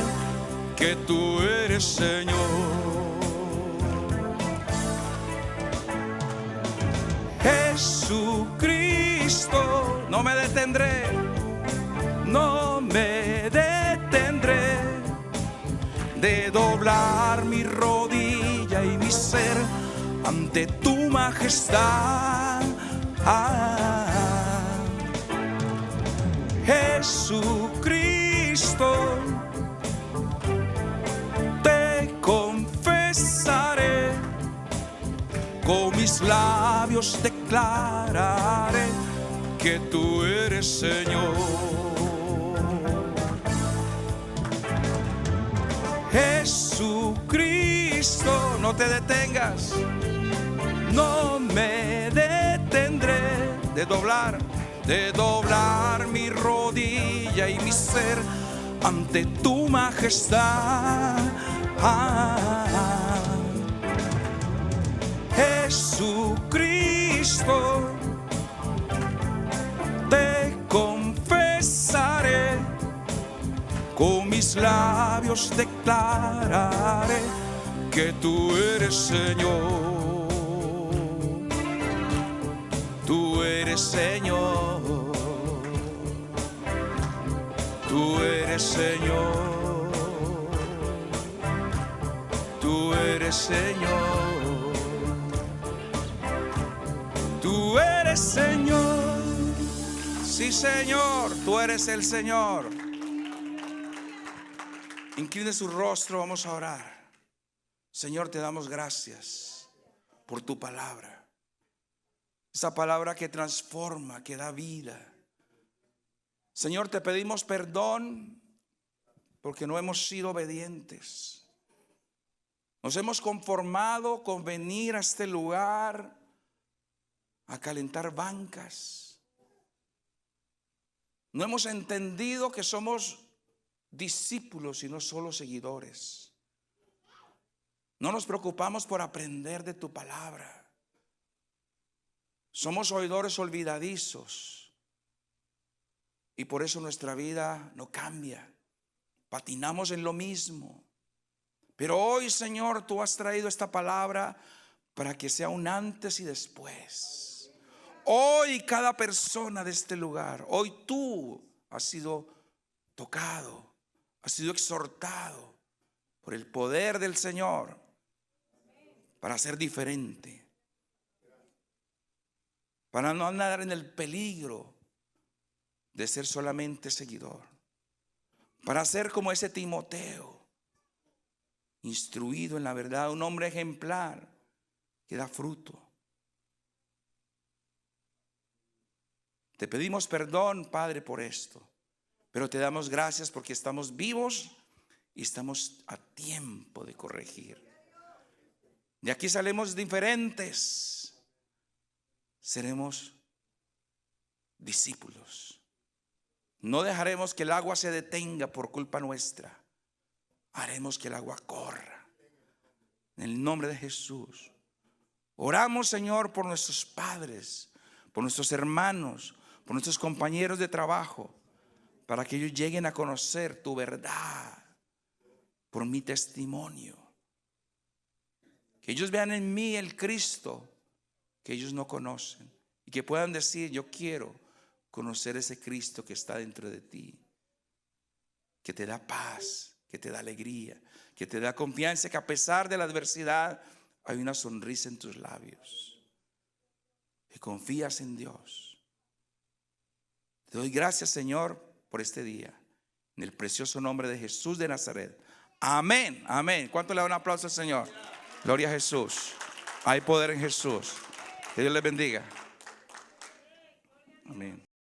que tú eres Señor. Jesucristo, no me detendré, no me detendré de doblar mi rodilla y mi ser ante tu majestad. Jesucristo, te confesaré, con mis labios declararé que tú eres Señor. Jesucristo, Cristo, no te detengas. No me detendré de doblar mi rodilla y mi ser ante tu majestad. Jesucristo, te confesaré, con mis labios declararé que tú eres Señor. Tú eres Señor. Tú eres Señor. Tú eres Señor. Tú eres Señor. Sí, Señor, tú eres el Señor. Incline su rostro, vamos a orar. Señor, te damos gracias por tu palabra. Esa palabra que transforma, que da vida. Señor, te pedimos perdón porque no hemos sido obedientes. Nos hemos conformado con venir a este lugar a calentar bancas. No hemos entendido que somos discípulos y no solo seguidores. No nos preocupamos por aprender de tu palabra. Somos oidores olvidadizos y por eso nuestra vida no cambia. Patinamos en lo mismo. Pero hoy, Señor, tú has traído esta palabra para que sea un antes y después. Hoy cada persona de este lugar, hoy tú has sido tocado, has sido exhortado por el poder del Señor para ser diferente, para no andar en el peligro de ser solamente seguidor, para ser como ese Timoteo, instruido en la verdad, un hombre ejemplar que da fruto. Te pedimos perdón, Padre, por esto, pero te damos gracias porque estamos vivos y estamos a tiempo de corregir. De aquí salimos diferentes. Seremos discípulos. No dejaremos que el agua se detenga por culpa nuestra. Haremos que el agua corra. En el nombre de Jesús. Oramos, Señor, por nuestros padres, por nuestros hermanos, por nuestros compañeros de trabajo, para que ellos lleguen a conocer tu verdad por mi testimonio. Que ellos vean en mí el Cristo que ellos no conocen y que puedan decir: yo quiero conocer ese Cristo que está dentro de ti, que te da paz, que te da alegría, que te da confianza, que a pesar de la adversidad hay una sonrisa en tus labios, que confías en Dios. Te doy gracias, Señor, por este día, en el precioso nombre de Jesús de Nazaret. Amén, amén. ¿Cuánto le da un aplauso al Señor? Gloria a Jesús. Hay poder en Jesús. Que Dios les bendiga. Amén.